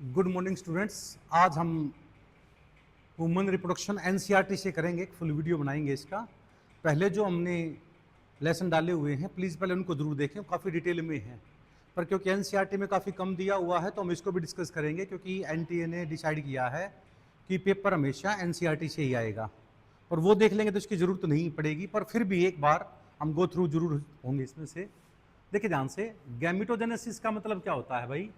Good morning students. आज हम woman reproduction NCERT से करेंगे, एक फुल वीडियो बनाएंगे इसका। पहले जो हमने लेसन डाले हुए हैं प्लीज़ पहले उनको ज़रूर देखें, काफ़ी डिटेल में हैं, पर क्योंकि एनसीईआरटी में काफ़ी कम दिया हुआ है तो हम इसको भी डिस्कस करेंगे, क्योंकि एनटीए ने डिसाइड किया है कि पेपर हमेशा एनसीईआरटी से ही आएगा। और वो देख लेंगे तो इसकी ज़रूरत नहीं पड़ेगी, पर फिर भी एक बार हम गो थ्रू जरूर होंगे इसमें से। देखिए ध्यान से, गैमिटोजेनेसिस का मतलब क्या होता है भाई।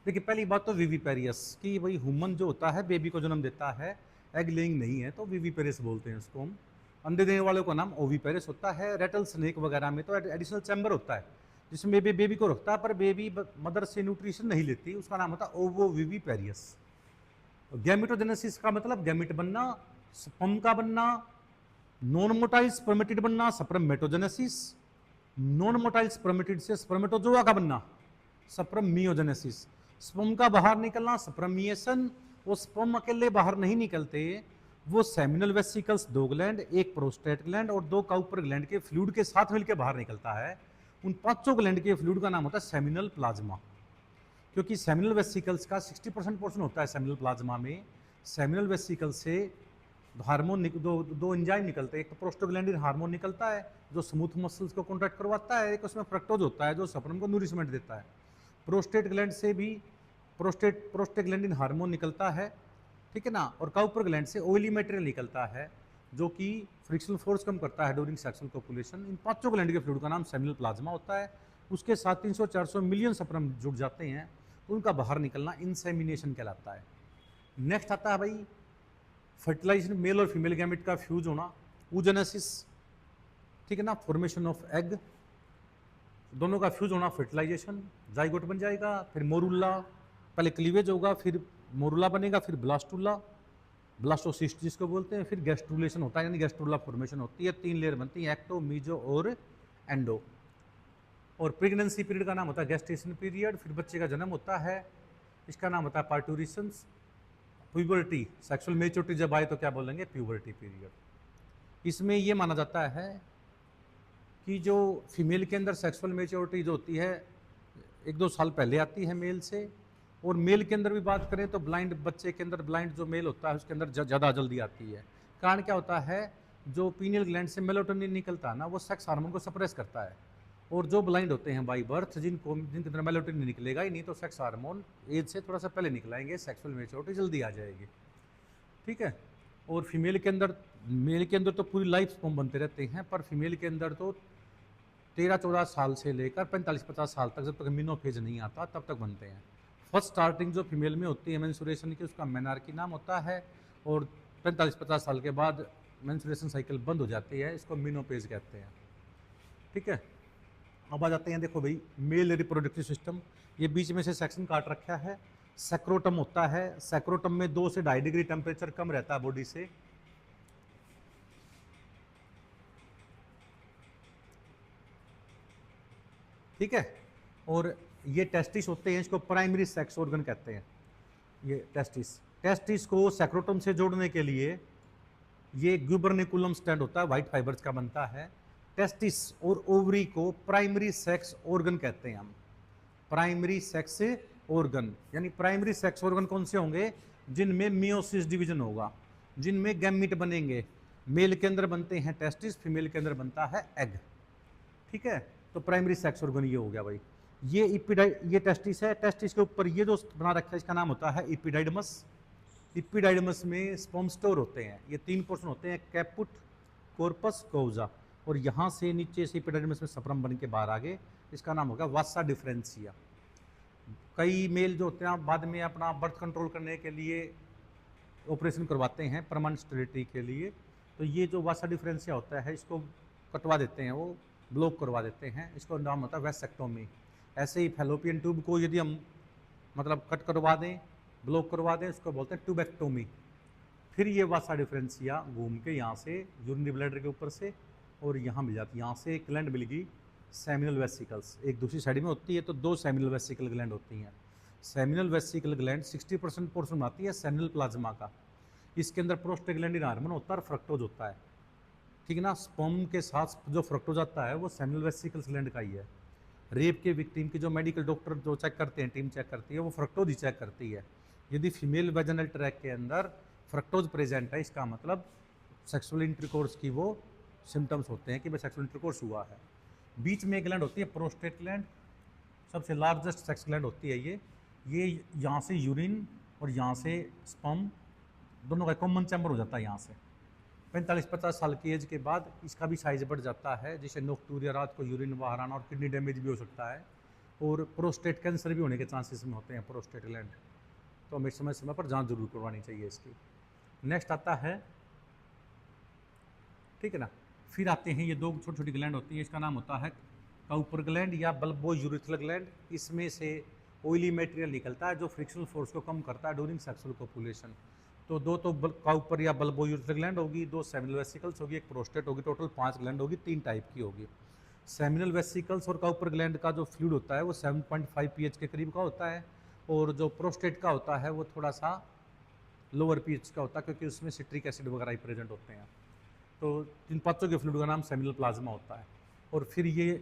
देखिए पहली बात तो विविपेरियस कि भाई ह्यूमन जो होता है बेबी को जन्म देता है, एग लेइंग नहीं है तो विविपेरियस बोलते हैं उसको हम। अंडे देने वालों का नाम ओविपेरियस होता है। रेटल स्नेक वगैरह में तो एडिशनल चैम्बर होता है जिसमें बेबी को रखता है, पर बेबी मदर से न्यूट्रिशन नहीं लेती, उसका नाम होता है ओवो विविपेरियस। गैमिटोजेनेसिस का मतलब गैमिट बनना, स्पर्म का बनना, नॉन मोटाइल स्पर्मेटिड बनना सप्रमेटोजेनेसिस, नॉन मोटाइल स्पर्मेटिड से स्पर्मेटोजोआ का बनना सप्रमियोजेनेसिस, स्पर्म का बाहर निकलना सप्रमिएशन। वो स्पर्म अकेले बाहर नहीं निकलते, वो सेमिनल वेसिकल्स, दो ग्लैंड, एक प्रोस्टेट ग्लैंड और दो काउपर ग्लैंड के फ्लूइड के साथ मिलकर बाहर निकलता है। उन पांचों ग्लैंड के फ्लूइड का नाम होता है सेमिनल प्लाज्मा, क्योंकि सेमिनल वेसिकल्स का 60% पोर्शन होता है सेमिनल प्लाज्मा में। सेमिनल वेसिकल से हार्मोन दो एंजाइम निकलते हैं, एक तो प्रोस्टोग्लैंडिन हार्मोन निकलता है जो स्मूथ मसल्स को कॉन्ट्रैक्ट करवाता है, एक उसमें फ्रक्टोज होता है जो सप्रम को न्यूरिशमेंट देता है। प्रोस्टेट ग्लैंड से भी प्रोस्टेग्लैंडिन हार्मोन निकलता है, ठीक है ना। और काउपर ग्लैंड से ऑयली मटेरियल निकलता है जो कि फ्रिक्शनल फोर्स कम करता है ड्यूरिंग सेक्सुअल कोपुलेशन। इन पांचों ग्लैंड के फ्लूइड का नाम सेमिनल प्लाज्मा होता है। उसके साथ 300-400 मिलियन सप्रम जुड़ जाते हैं, उनका बाहर निकलना इंसेमिनेशन कहलाता है। नेक्स्ट आता है भाई फर्टिलाइजेशन, मेल और फीमेल गैमेट का फ्यूज होना, oogenesis, ठीक है ना, फॉर्मेशन ऑफ एग, दोनों का फ्यूज होना फर्टिलाइजेशन, जाइगोट बन जाएगा, फिर मोरुला, पहले क्लीवेज होगा, फिर मोरुला बनेगा, फिर ब्लास्टुला, ब्लास्टोसिस्ट जिसको बोलते हैं, फिर गैस्ट्रुलेशन होता है यानी गैस्ट्रुला फॉर्मेशन होती है। 3 लेयर बनती है, एक्टो, मीजो और एंडो। और प्रेगनेंसी पीरियड का नाम होता है गेस्टेशन पीरियड। फिर बच्चे का जन्म होता है, इसका नाम होता है पार्टूरिशंस। प्यूबर्टी, सेक्सुअल मेच्योरिटी जब आए तो क्या बोलेंगे, प्यूबर्टी पीरियड। इसमें यह माना जाता है कि जो फीमेल के अंदर सेक्सुअल मेच्योरिटी जो होती है 1-2 साल पहले आती है मेल से। और मेल के अंदर भी बात करें तो ब्लाइंड बच्चे के अंदर, ब्लाइंड जो मेल होता है उसके अंदर ज़्यादा जल्दी आती है। कारण क्या होता है, जो पीनियल ग्लैंड से मेलाटोनिन निकलता है ना, वो सेक्स हार्मोन को सप्रेस करता है। और जो ब्लाइंड होते हैं बाई बर्थ, जिनके अंदर मेलाटोनिन निकलेगा ही नहीं, तो सेक्स हार्मोन एज से थोड़ा सा पहले निकलाएंगे, सेक्सुअल मेच्योरिटी जल्दी आ जाएगी, ठीक है। और फीमेल के अंदर, मेल के अंदर तो पूरी लाइफ स्पॉम बनते रहते हैं, पर फीमेल के अंदर तो 13-14 साल से लेकर 45-50 साल तक, जब तक मीनोफेज नहीं आता तब तक बनते हैं। फर्स्ट स्टार्टिंग जो फीमेल में होती है मेंस्ट्रुएशन की, उसका मेनार्की नाम होता है। और 45-50 साल के बाद मेंस्ट्रुएशन साइकिल बंद हो जाती है, इसको मीनोपेज कहते हैं, ठीक है। अब आ जाते हैं, देखो भाई मेल रिप्रोडक्टिव सिस्टम, ये बीच में से सेक्शन काट रखा है। सैक्रोटम होता है, सैक्रोटम में 2 से 2.5 डिग्री टेम्परेचर कम रहता है बॉडी से। ठीक है। और ये टेस्टिस होते हैं, इसको प्राइमरी सेक्स ऑर्गन कहते हैं। ये टेस्टिस को सैक्रोटम से जोड़ने के लिए ये ग्यूबर्निकुलम स्टैंड होता है, व्हाइट फाइबर्स का बनता है। टेस्टिस और ओवरी को प्राइमरी सेक्स ऑर्गन कहते हैं हम। प्राइमरी सेक्स ऑर्गन यानी प्राइमरी सेक्स ऑर्गन कौन से होंगे, जिनमें मियोसिस डिवीजन होगा, जिनमें गैमीट बनेंगे। मेल के अंदर बनते हैं टेस्टिस, फीमेल के अंदर बनता है एग, ठीक है। तो प्राइमरी सेक्स ऑर्गन ये हो गया भाई। ये टेस्टिस है, टेस्टिस के ऊपर ये जो बना रखा है इसका नाम होता है इपिडाइडमस। इपिडाइडमस में स्पर्म स्टोर होते हैं, ये 3 पोर्शन होते हैं, कैपुट, कॉर्पस, कोजा। और यहाँ से नीचे से इपिडाइडमस में सप्रम बन के बाहर आ गए, इसका नाम होगा वासा डिफरेंशिया। कई मेल जो होते हैं बाद में अपना बर्थ कंट्रोल करने के लिए ऑपरेशन करवाते हैं परमानेंट स्टेरिलिटी के लिए, तो ये जो वासा डिफरेंशिया होता है इसको कटवा देते हैं, वो ब्लॉक करवा देते हैं, इसको नाम होता है वेसेक्टोमी। ऐसे ही फैलोपियन ट्यूब को यदि हम मतलब कट करवा दें, ब्लॉक करवा दें, इसको बोलते हैं ट्यूबेक्टोमी। फिर ये वासा डिफरेंशिया घूम के यहाँ से यूरिनरी ब्लैडर के ऊपर से और यहाँ मिल जाती है, यहाँ से एक ग्लैंड मिल गई सेमिनल वेसिकल्स, एक दूसरी साइड में होती है, तो 2 सेमिनल वेसिकल ग्लैंड होती हैं। सेमिनल वेसिकल ग्लैंड 60% पोर्शन बनाती है सेमिनल प्लाज्मा का। इसके अंदर प्रोस्टाग्लैंडिन हार्मोन होता है और फ्रक्टोज होता है, ठीक है ना। स्पर्म के साथ जो फ्रक्टोज आता है वो सेमिनल वेसिकल्स ग्लैंड का ही है। रेप के विक्टिम की जो मेडिकल डॉक्टर जो चेक करते हैं, टीम चेक करती है, वो फ्रक्टोज ही चेक करती है। यदि फीमेल वेजाइनल ट्रैक के अंदर फ्रक्टोज प्रेजेंट है, इसका मतलब सेक्सुअल इंटरकोर्स की वो सिम्टम्स होते हैं कि भाई सेक्सुअल इंटरकोर्स हुआ है। बीच में एक ग्लैंड होती है प्रोस्टेट ग्लैंड, सबसे लार्जेस्ट सेक्स ग्लैंड होती है ये यहाँ से यूरिन और यहाँ से स्पर्म दोनों का कॉमन चैम्बर हो जाता है। यहाँ से 45-50 साल की एज के बाद इसका भी साइज बढ़ जाता है, जिससे नोक्टूरिया, रात को यूरिन बाहर आना और किडनी डैमेज भी हो सकता है, और प्रोस्टेट कैंसर भी होने के चांसेस में होते हैं प्रोस्टेट ग्लैंड। तो हमें समय समय पर जांच जरूर करवानी चाहिए इसकी। नेक्स्ट आता है, ठीक है ना, फिर आते हैं ये दो छोटी छोटी ग्लैंड होती है, इसका नाम होता है काउपर ग्लैंड या बल्बो यूरिथ्रल ग्लैंड। इसमें से ऑयली मटेरियल निकलता है जो फ्रिक्शनल फोर्स को कम करता है ड्यूरिंग सेक्सुअल कोपुलेशन। तो दो तो काउपर या बल्बो यूरिथ्रल ग्लैंड होगी, दो सेमिनल वेसिकल्स होगी, एक प्रोस्टेट होगी, टोटल 5 ग्लैंड होगी, 3 टाइप की होगी। सेमिनल वेसिकल्स और काउपर ग्लैंड का जो फ्लूइड होता है वो 7.5 pH के करीब का होता है, और जो प्रोस्टेट का होता है वो थोड़ा सा लोअर pH का होता है, क्योंकि उसमें सिट्रिक एसिड वगैरह ही प्रेजेंट होते हैं। तो इन पांचों के फ्लूइड का नाम सेमिनल प्लाज्मा होता है। और फिर ये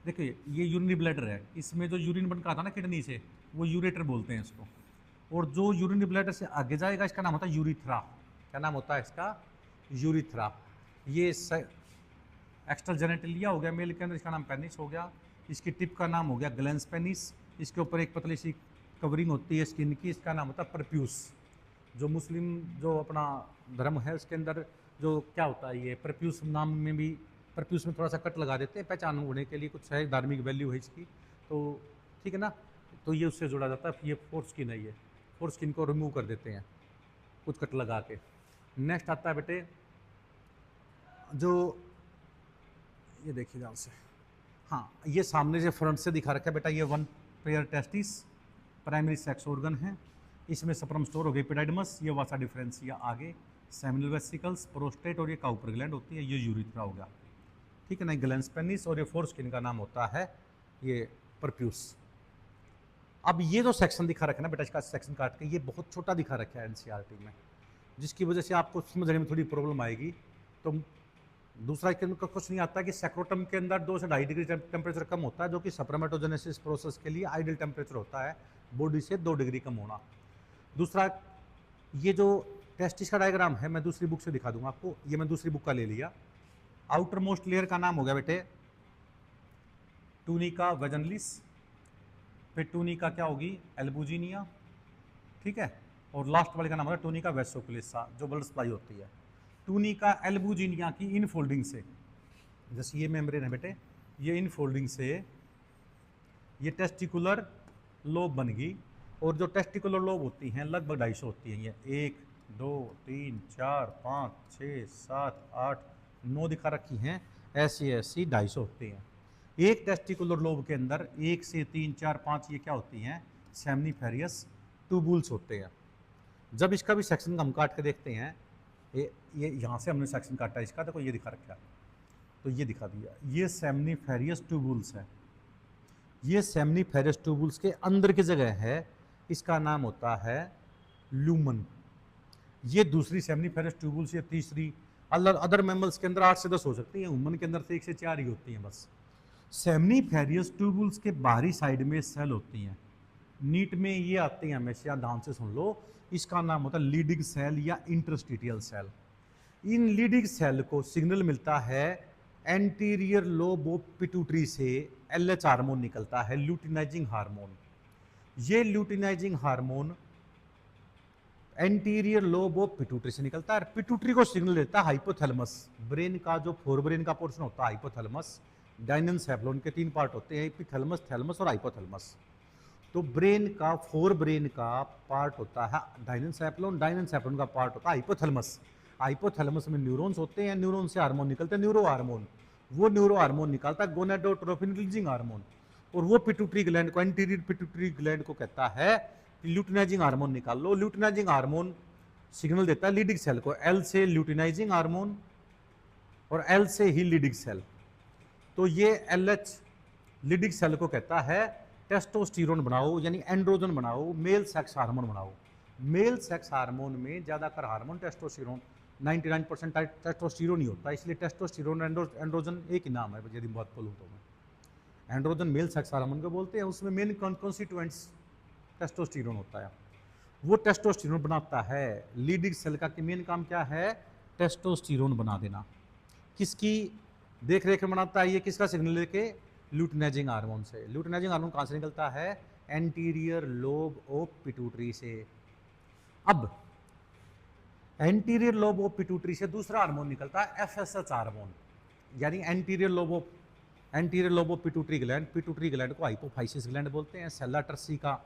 देखिए, ये यूरिनरी ब्लैडर है, इसमें जो यूरिन बन का आता है ना किडनी से, वो यूरेटर बोलते हैं इसको। और जो यूरिनरी ब्लैडर से आगे जाएगा इसका नाम होता है यूरिथ्रा। क्या नाम होता है इसका? यूरिथ्रा। ये एक्स्ट्रा जेनेटिलिया हो गया मेल के अंदर, इसका नाम पेनिस हो गया। इसकी टिप का नाम हो गया ग्लैंस पेनिस। इसके ऊपर एक पतली सी कवरिंग होती है स्किन की, इसका नाम होता है परप्यूस। जो मुस्लिम जो अपना धर्म है उसके अंदर जो क्या होता है, ये परप्यूस नाम में भी, परप्यूस में थोड़ा सा कट लगा देते हैं पहचान होने के लिए, कुछ है धार्मिक वैल्यू है इसकी, तो ठीक है ना। तो ये उससे जुड़ा जाता है। ये फोर स्किन है, ये फोर स्किन को रिमूव कर देते हैं कुछ कट लगा के। नेक्स्ट आता है बेटे जो ये देखिए ध्यान से, हाँ ये सामने से फ्रंट से दिखा रखा है बेटा, ये 1 pair testis primary sex organ है, इसमें स्पर्म स्टोर हो गई एपिडाइडमस, ये वासा डिफरेंशिया आगे, सेमिनल वेसिकल्स, प्रोस्टेट और ये काउपर ग्लैंड होती है, ये यूरिथ्रा हो गया, ठीक है ना, ग्लैंस पेनिस। और ये फोर स्किन का नाम होता है ये परप्यूस। अब ये जो सेक्शन दिखा रखा है ना बेटा, इसका सेक्शन काट के, ये बहुत छोटा दिखा रखा है एनसीईआरटी में, जिसकी वजह से आपको समझने में थोड़ी प्रॉब्लम आएगी। तो दूसरा कुछ नहीं आता कि सेक्रोटम के अंदर 2 से 2.5 डिग्री टेम्परेचर कम होता है, जो कि सप्रामेटोजेनेसिस प्रोसेस के लिए आइडियल टेम्परेचर होता है, बॉडी से 2 डिग्री कम होना। दूसरा, ये जो टेस्टिस का डायग्राम है मैं दूसरी बुक से दिखा दूंगा आपको, ये मैं दूसरी बुक का ले लिया। आउटर मोस्ट लेयर का नाम हो गया बेटे टूनिका वेजनलिस, फिर टूनिका क्या होगी, एल्बुजिनिया, ठीक है, और लास्ट वाले का नाम होगा टूनिका वेसोकुलिसा, जो ब्लड सप्लाई होती है। टूनिका एल्बुजिनिया की इनफोल्डिंग से, जैसे ये मेम्ब्रेन है बेटे, ये इनफोल्डिंग से ये टेस्टिकुलर लोब बन गई, और जो टेस्टिकुलर लोब होती हैं लगभग 250 होती हैं, ये 1 2 3 4 5 6 7 8 9 दिखा रखी हैं, ऐसी ऐसी 250 होती हैं। एक टेस्टिकुलर लोब के अंदर 1 से 3 4 5 ये क्या होती हैं, सेमनीफेरियस ट्यूबुल्स होते हैं। जब इसका भी सेक्शन हम काट के देखते हैं, ये यहाँ से हमने सेक्शन काटा इसका, देखो ये दिखा रखा है, तो ये दिखा दिया, ये सेमनीफेरियस ट्यूबुल्स है, ये सेमनीफेरियस ट्यूबुल्स के अंदर की जगह है, इसका नाम होता है लूमन। ये दूसरी सेमनीफेरियस ट्यूबुल्स, ये तीसरी। अदर मैमल्स के अंदर 8 से 10 हो सकती हैं, ह्यूमन के अंदर से 1 से 4 ही होती हैं बस। सेमनीफेरियस ट्यूबुल्स के बाहरी साइड में सेल होती हैं, नीट में ये आते हैं हमेशा, ध्यान से सुन लो, इसका नाम होता है लीडिंग सेल या इंटरस्टिटियल सेल। इन लीडिंग सेल को सिग्नल मिलता है एंटीरियर लोब ऑफ पिट्यूटरी से, एलएच हार्मोन निकलता है, ल्यूटिनाइजिंग हार्मोन। ये luteinizing hormone anterior lobe of pituitary से निकलता है, पिट्यूटरी को सिग्नल देता है हाइपोथैलेमस। ब्रेन का जो फोर ब्रेन का पोर्शन होता है हाइपोथैलेमस, डायनेंसेफेलोन के 3 पार्ट होते हैं, एपिथैलेमस, थैलेमस और हाइपोथैलेमस। तो ब्रेन का, फोर ब्रेन का पार्ट होता है डायनेंसेफेलोन, डायनेंसेफेलोन का पार्ट होता है हाइपोथैलेमस। हाइपोथैलेमस में न्यूरॉन्स होते हैं, न्यूरॉन से हार्मोन निकलते हैं, न्यूरो हार्मोन। वो न्यूरो हार्मोन निकालता है गोनाडोट्रोपिन रिलीजिंग हार्मोन, और वो पिट्यूटरी ग्लैंड को, एंटीरियर पिट्यूटरी ग्लैंड को कहता है ल्यूटिनाइजिंग हार्मोन निकाल लो। ल्यूटिनाइजिंग हार्मोन सिग्नल देता है लीडिंग सेल को, एल से ल्यूटिनाइजिंग हार्मोन और एल से ही लीडिंग सेल। तो ये एलएच लीडिंग सेल को कहता है टेस्टोस्टेरोन बनाओ, यानी एंड्रोजन बनाओ, मेल सेक्स हार्मोन बनाओ। मेल सेक्स हार्मोन में ज्यादातर हार्मोन टेस्टोस्टेरोन, 99% टेस्टोस्टेरोन ही होता है, इसलिए टेस्टोस्टेरोन एंड्रोजन एक ही नाम है, यदि बात बोलूँ तो मैं। एंड्रोजन मेल सेक्स हार्मोन को बोलते हैं, उसमें मेन कॉन्स्टिट्यूएंट्स टेस्टोस्टेरोन होता है। वो टेस्टोस्टेरोन बनाता है। लीडिंग सेल का मेन काम क्या है? टेस्टोस्टेरोन बना देना। किसकी देख रेख में बनाता है ये? किसका सिग्नल लेके? ल्यूटिनाइजिंग हार्मोन से। ल्यूटिनाइजिंग हार्मोन कहाँ से निकलता है? एंटीरियर लोब ऑफ पिट्यूटरी से। अब एंटीरियर लोब ऑफ पिट्यूटरी से दूसरा हार्मोन निकलता है एफएसएच हार्मोन, यानी anterior lobe of pituitary gland. Pituitary gland को हाइपोफाइसिस ग्लैंड बोलते हैं। सेला टर्सी का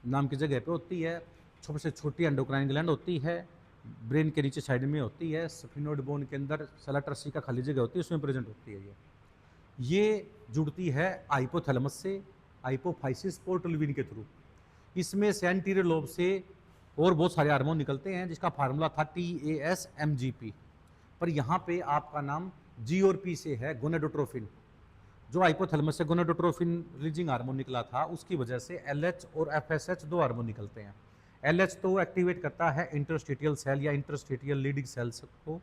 नाम की जगह पे होती है। छोटे से छोटी एंडोक्राइन ग्लैंड होती है, ब्रेन के नीचे साइड में होती है। स्फिनोइड बोन के अंदर सेला टर्सी का खाली जगह होती है, उसमें प्रेजेंट होती है। ये जुड़ती है हाइपोथैलेमस से हाइपोफाइसिस पोर्टोल्विन के थ्रू। इसमें से एंटीरियर लोब से और बहुत सारे हार्मोन निकलते हैं, जिसका फार्मूला था TASMGP, पर यहाँ पे आपका नाम G और P से है, गोनेडोट्रोफिन। जो हाइपोथैलेमस से गोनेडोट्रोफिन रिलीजिंग हार्मोन निकला था, उसकी वजह से LH और FSH दो हार्मोन निकलते हैं। LH तो एक्टिवेट करता है इंटरस्टिटियल सेल या इंटरस्टिटियल लीडिंग सेल्स को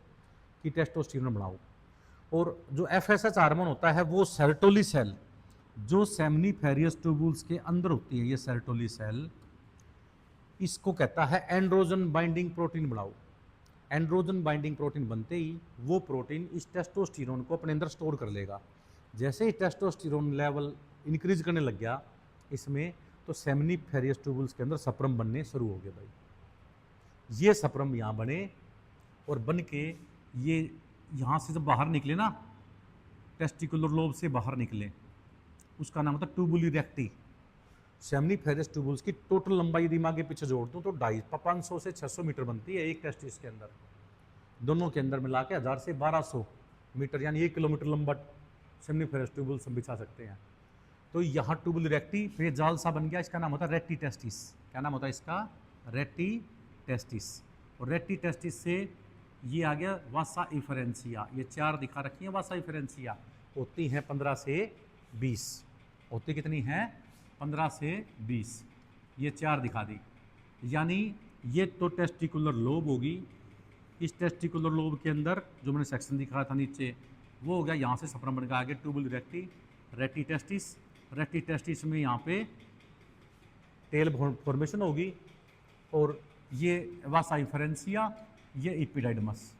कि टेस्टोस्टेरोन बढ़ाओ, और जो FSH हार्मोन होता है वो सर्टोली सेल, जो सेमनीफेरियस ट्यूबुल्स के अंदर होती है, ये सर्टोली सेल, इसको कहता है एंड्रोजन बाइंडिंग प्रोटीन बढ़ाओ। एंड्रोजन बाइंडिंग प्रोटीन बनते ही वो प्रोटीन इस टेस्टोस्टेरोन को अपने अंदर स्टोर कर लेगा। जैसे ही टेस्टोस्टेरोन लेवल इंक्रीज करने लग गया इसमें, तो सेमनीफेरियस ट्यूबुल्स के अंदर सप्रम बनने शुरू हो गए भाई। ये सप्रम यहाँ बने और बन के ये यहाँ से जब बाहर निकले ना, टेस्टिकुलर लोब से बाहर निकले, उसका नाम होता है ट्यूबुली रेक्टी। सेमनीफेरियस ट्यूबुल्स की टोटल लंबाई यदि मैं आगे पीछे जोड़ दूँ तो 500 से 600 मीटर बनती है एक टेस्टिस के अंदर। दोनों के अंदर मिला के 1000 से 1200 मीटर यानी 1 किलोमीटर लंबा सेमनीफेरियस ट्यूबुल्स हम बिछा सकते हैं। तो यहाँ ट्यूबुल रेक्टी फिर जाल सा बन गया, इसका नाम होता है रेटी टेस्टिस। क्या नाम होता है इसका? रेटी टेस्टिस। और रेटी टेस्टिस से ये आ गया वासा इफरेंसिया। ये 4 दिखा रखी है वासा इफरेंसिया, होती हैं 15 से 20। होती कितनी हैं? 15 से 20। ये 4 दिखा दी, यानी ये तो टेस्टिकुलर लोब होगी। इस टेस्टिकुलर लोब के अंदर जो मैंने सेक्शन दिखा था नीचे, वो हो गया यहाँ से सप्रम बन गया आगे ट्यूबुल रेक्टी, रेटी टेस्टिस। रेटी टेस्टिस में यहाँ पे टेल फॉर्मेशन होगी, और ये वासा इफरेंसिया, ये इपिडाइडमस।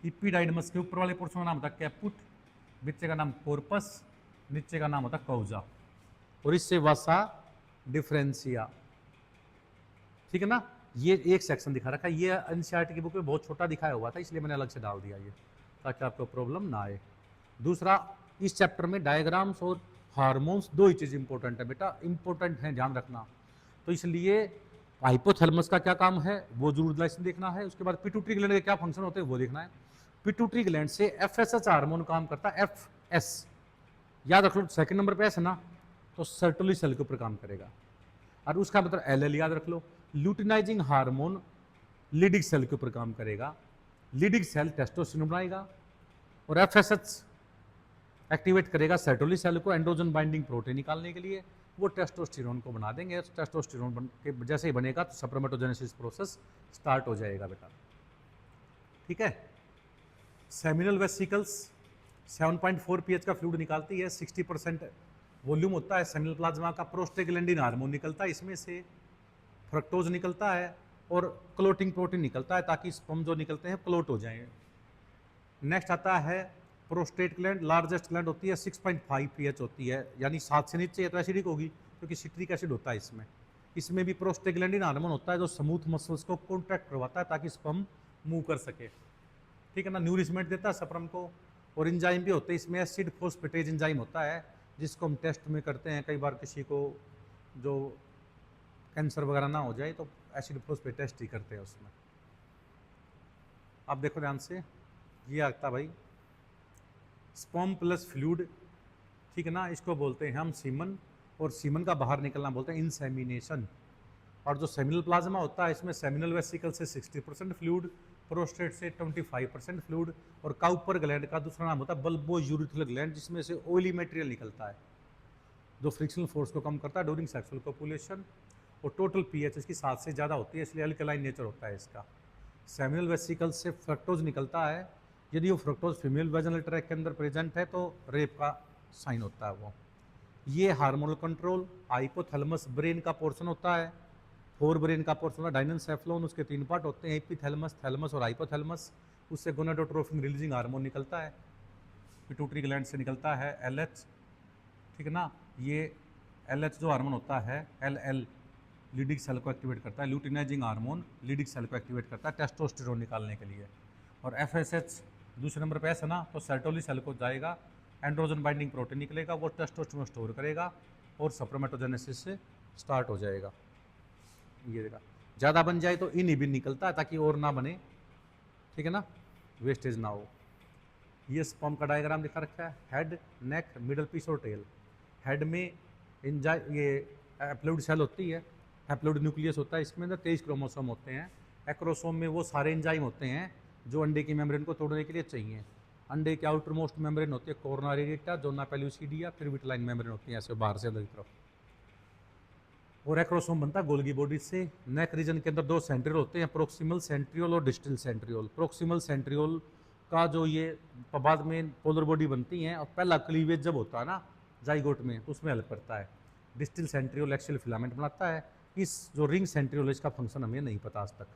इपिडाइडमस के ऊपर वाले पोर्शन का नाम होता है कैपुट, नीचे का नाम कॉर्पस, नीचे का नाम होता है कौजा, और इससे वासा डिफरेंसिया। ठीक है ना? ये एक सेक्शन दिखा रखा है। ये एनसीईआरटी की बुक में बहुत छोटा दिखाया हुआ था, इसलिए मैंने अलग से डाल दिया ये, ताकि आपको प्रॉब्लम ना आए। दूसरा, इस चैप्टर में डायग्राम्स और हार्मोन्स दो ही चीज़ इंपॉर्टेंट है बेटा, इंपॉर्टेंट है, ध्यान रखना। तो इसलिए हाइपोथैलेमस का क्या काम है वो जरूर लाइसेंस देखना है। उसके बाद पिट्यूटरी ग्लैंड के क्या फंक्शन होते हैं वो देखना है। पिट्यूटरी ग्लैंड से FSH हार्मोन काम करता है, FS याद रख लो, सेकंड नंबर पे S है ना, तो सर्टोली सेल के ऊपर काम करेगा। और उसका मतलब LL याद रख लो, ल्यूटिनाइजिंग हार्मोन लीडिंग सेल के ऊपर काम करेगा। लीडिंग सेल टेस्टोस्टेरोन बनाएगा और FSH एक्टिवेट करेगा सर्टोली सेल को एंड्रोजन बाइंडिंग प्रोटीन निकालने के लिए। वो टेस्टोस्टेरोन को बना देंगे। टेस्टोस्टेरोन बन के जैसे ही बनेगा तो सप्रमेटोजेनेसिस प्रोसेस स्टार्ट हो जाएगा बेटा। ठीक है? सेमिनल वेसिकल्स 7.4 pH का फ्लूइड निकालती है, 60% वॉल्यूम होता है सेमिनल प्लाज्मा का। प्रोस्टेग्लैंडिन हार्मोन निकलता है इसमें से, फ्रक्टोज निकलता है और क्लोटिंग प्रोटीन निकलता है ताकि स्पर्म जो निकलते हैं क्लोट हो जाएंगे। नेक्स्ट आता है प्रोस्टेट ग्लैंड, लार्जेस्ट ग्लैंड होती है, 6.5 pH होती है, यानी 7 से नीचे तो एसिडिक होगी क्योंकि सिट्रिक एसिड होता है इसमें। इसमें भी प्रोस्टेग्लैंडिन हार्मोन होता है जो स्मूथ मसल्स को कॉन्ट्रैक्ट करवाता है ताकि स्पर्म मूव कर सके। ठीक है ना? न्यूरिशमेंट देता है स्पर्म को। और एंजाइम भी होते हैं इसमें, एसिड फोस्फेटेज एंजाइम होता है जिसको हम टेस्ट में करते हैं। कई बार किसी को जो कैंसर वगैरह ना हो जाए तो एसिड फोस्फेट टेस्ट ही करते हैं उसमें। अब देखो ध्यान से, ये आता भाई स्पर्म प्लस फ्लूइड। ठीक है ना? इसको बोलते हैं हम सीमन, और सीमन का बाहर निकलना बोलते हैं इंसेमिनेशन। और जो सेमिनल प्लाज्मा होता है इसमें सेमिनल वेसिकल से 60% फ्लूइड, प्रोस्टेट से 25% फ्लूइड, और काउपर ग्लैंड का दूसरा नाम होता है बल्बो यूरिथ्रल ग्लैंड, जिसमें से ऑयली मटेरियल निकलता है जो फ्रिक्शनल फोर्स को कम करता है ड्यूरिंग सेक्सुअल कोपुलेशन। और टोटल पीएच इसकी 7 से ज़्यादा होती है, इसलिए अल्कलाइन नेचर होता है इसका। सेमिनल वेसिकल से फ्रक्टोज निकलता है, यदि वो फ्रक्टोज फीमेल वेजिनल ट्रैक्ट के अंदर प्रेजेंट है तो रेप का साइन होता है वो। ये हार्मोनल कंट्रोल, हाइपोथैलेमस ब्रेन का पोर्शन होता है, फोर ब्रेन का पोर्शन होता है, डाइनेंसेफलोन, उसके 3 पार्ट होते हैं, एपिथैलेमस, थैलेमस और हाइपोथैलेमस। उससे गोनाडोट्रोपिन रिलीजिंग हार्मोन निकलता है, पिट्यूटरी ग्लैंड से निकलता है LH, ठीक है ना। ये LH जो हार्मोन होता है, LL लीडिंग सेल को एक्टिवेट करता है, ल्यूटिनाइजिंग हार्मोन लीडिंग सेल को एक्टिवेट करता है टेस्टोस्टेरोन निकालने के लिए। और FSH दूसरे नंबर पे है ना, तो सर्टोली सेल को जाएगा, एंड्रोजन बाइंडिंग प्रोटीन निकलेगा, वो टेस्टोस्टेरोन स्टोर करेगा और सप्रोमेटोजेनेसिस से स्टार्ट हो जाएगा। ये देखा, ज़्यादा बन जाए तो इनहिबिन निकलता है ताकि और ना बने, ठीक है ना, वेस्टेज ना हो। ये स्पर्म का डायग्राम दिखा रखा है, हेड, नेक, मिडल पीस और टेल। हेड में ये हैप्लोइड सेल होती है, हैप्लोइड न्यूक्लियस होता है, इसमें अंदर 23 क्रोमोसोम होते हैं। एक्रोसोम में वो सारे एंजाइम होते हैं जो अंडे की मेम्ब्रेन को तोड़ने के लिए चाहिए। अंडे की आउटर मोस्ट मेम्ब्रेन होती है कोरोनरी रेटा, जोना पेल्यूसिडिया, फिर विटलाइन मेम्ब्रेन होती है ऐसे बाहर से अंदर की तरफ। और एक्रोसोम बनता है गोल्गी बॉडी से। नेक रीजन के अंदर 2 सेंट्रियोल होते हैं, प्रोक्सिमल सेंट्रियोल और डिस्टल सेंट्रियोल। प्रोक्सिमल सेंट्रियोल का जो ये बाद में पोलर बॉडी बनती है और पहला क्लीवेज जब होता है ना जाइगोट में, तो उसमें हेल्प करता है। डिस्टल सेंट्रियोल एक्सियल फिलामेंट बनाता है। इस जो रिंग सेंट्रियोल इसका फंक्शन हमें नहीं पता आज तक।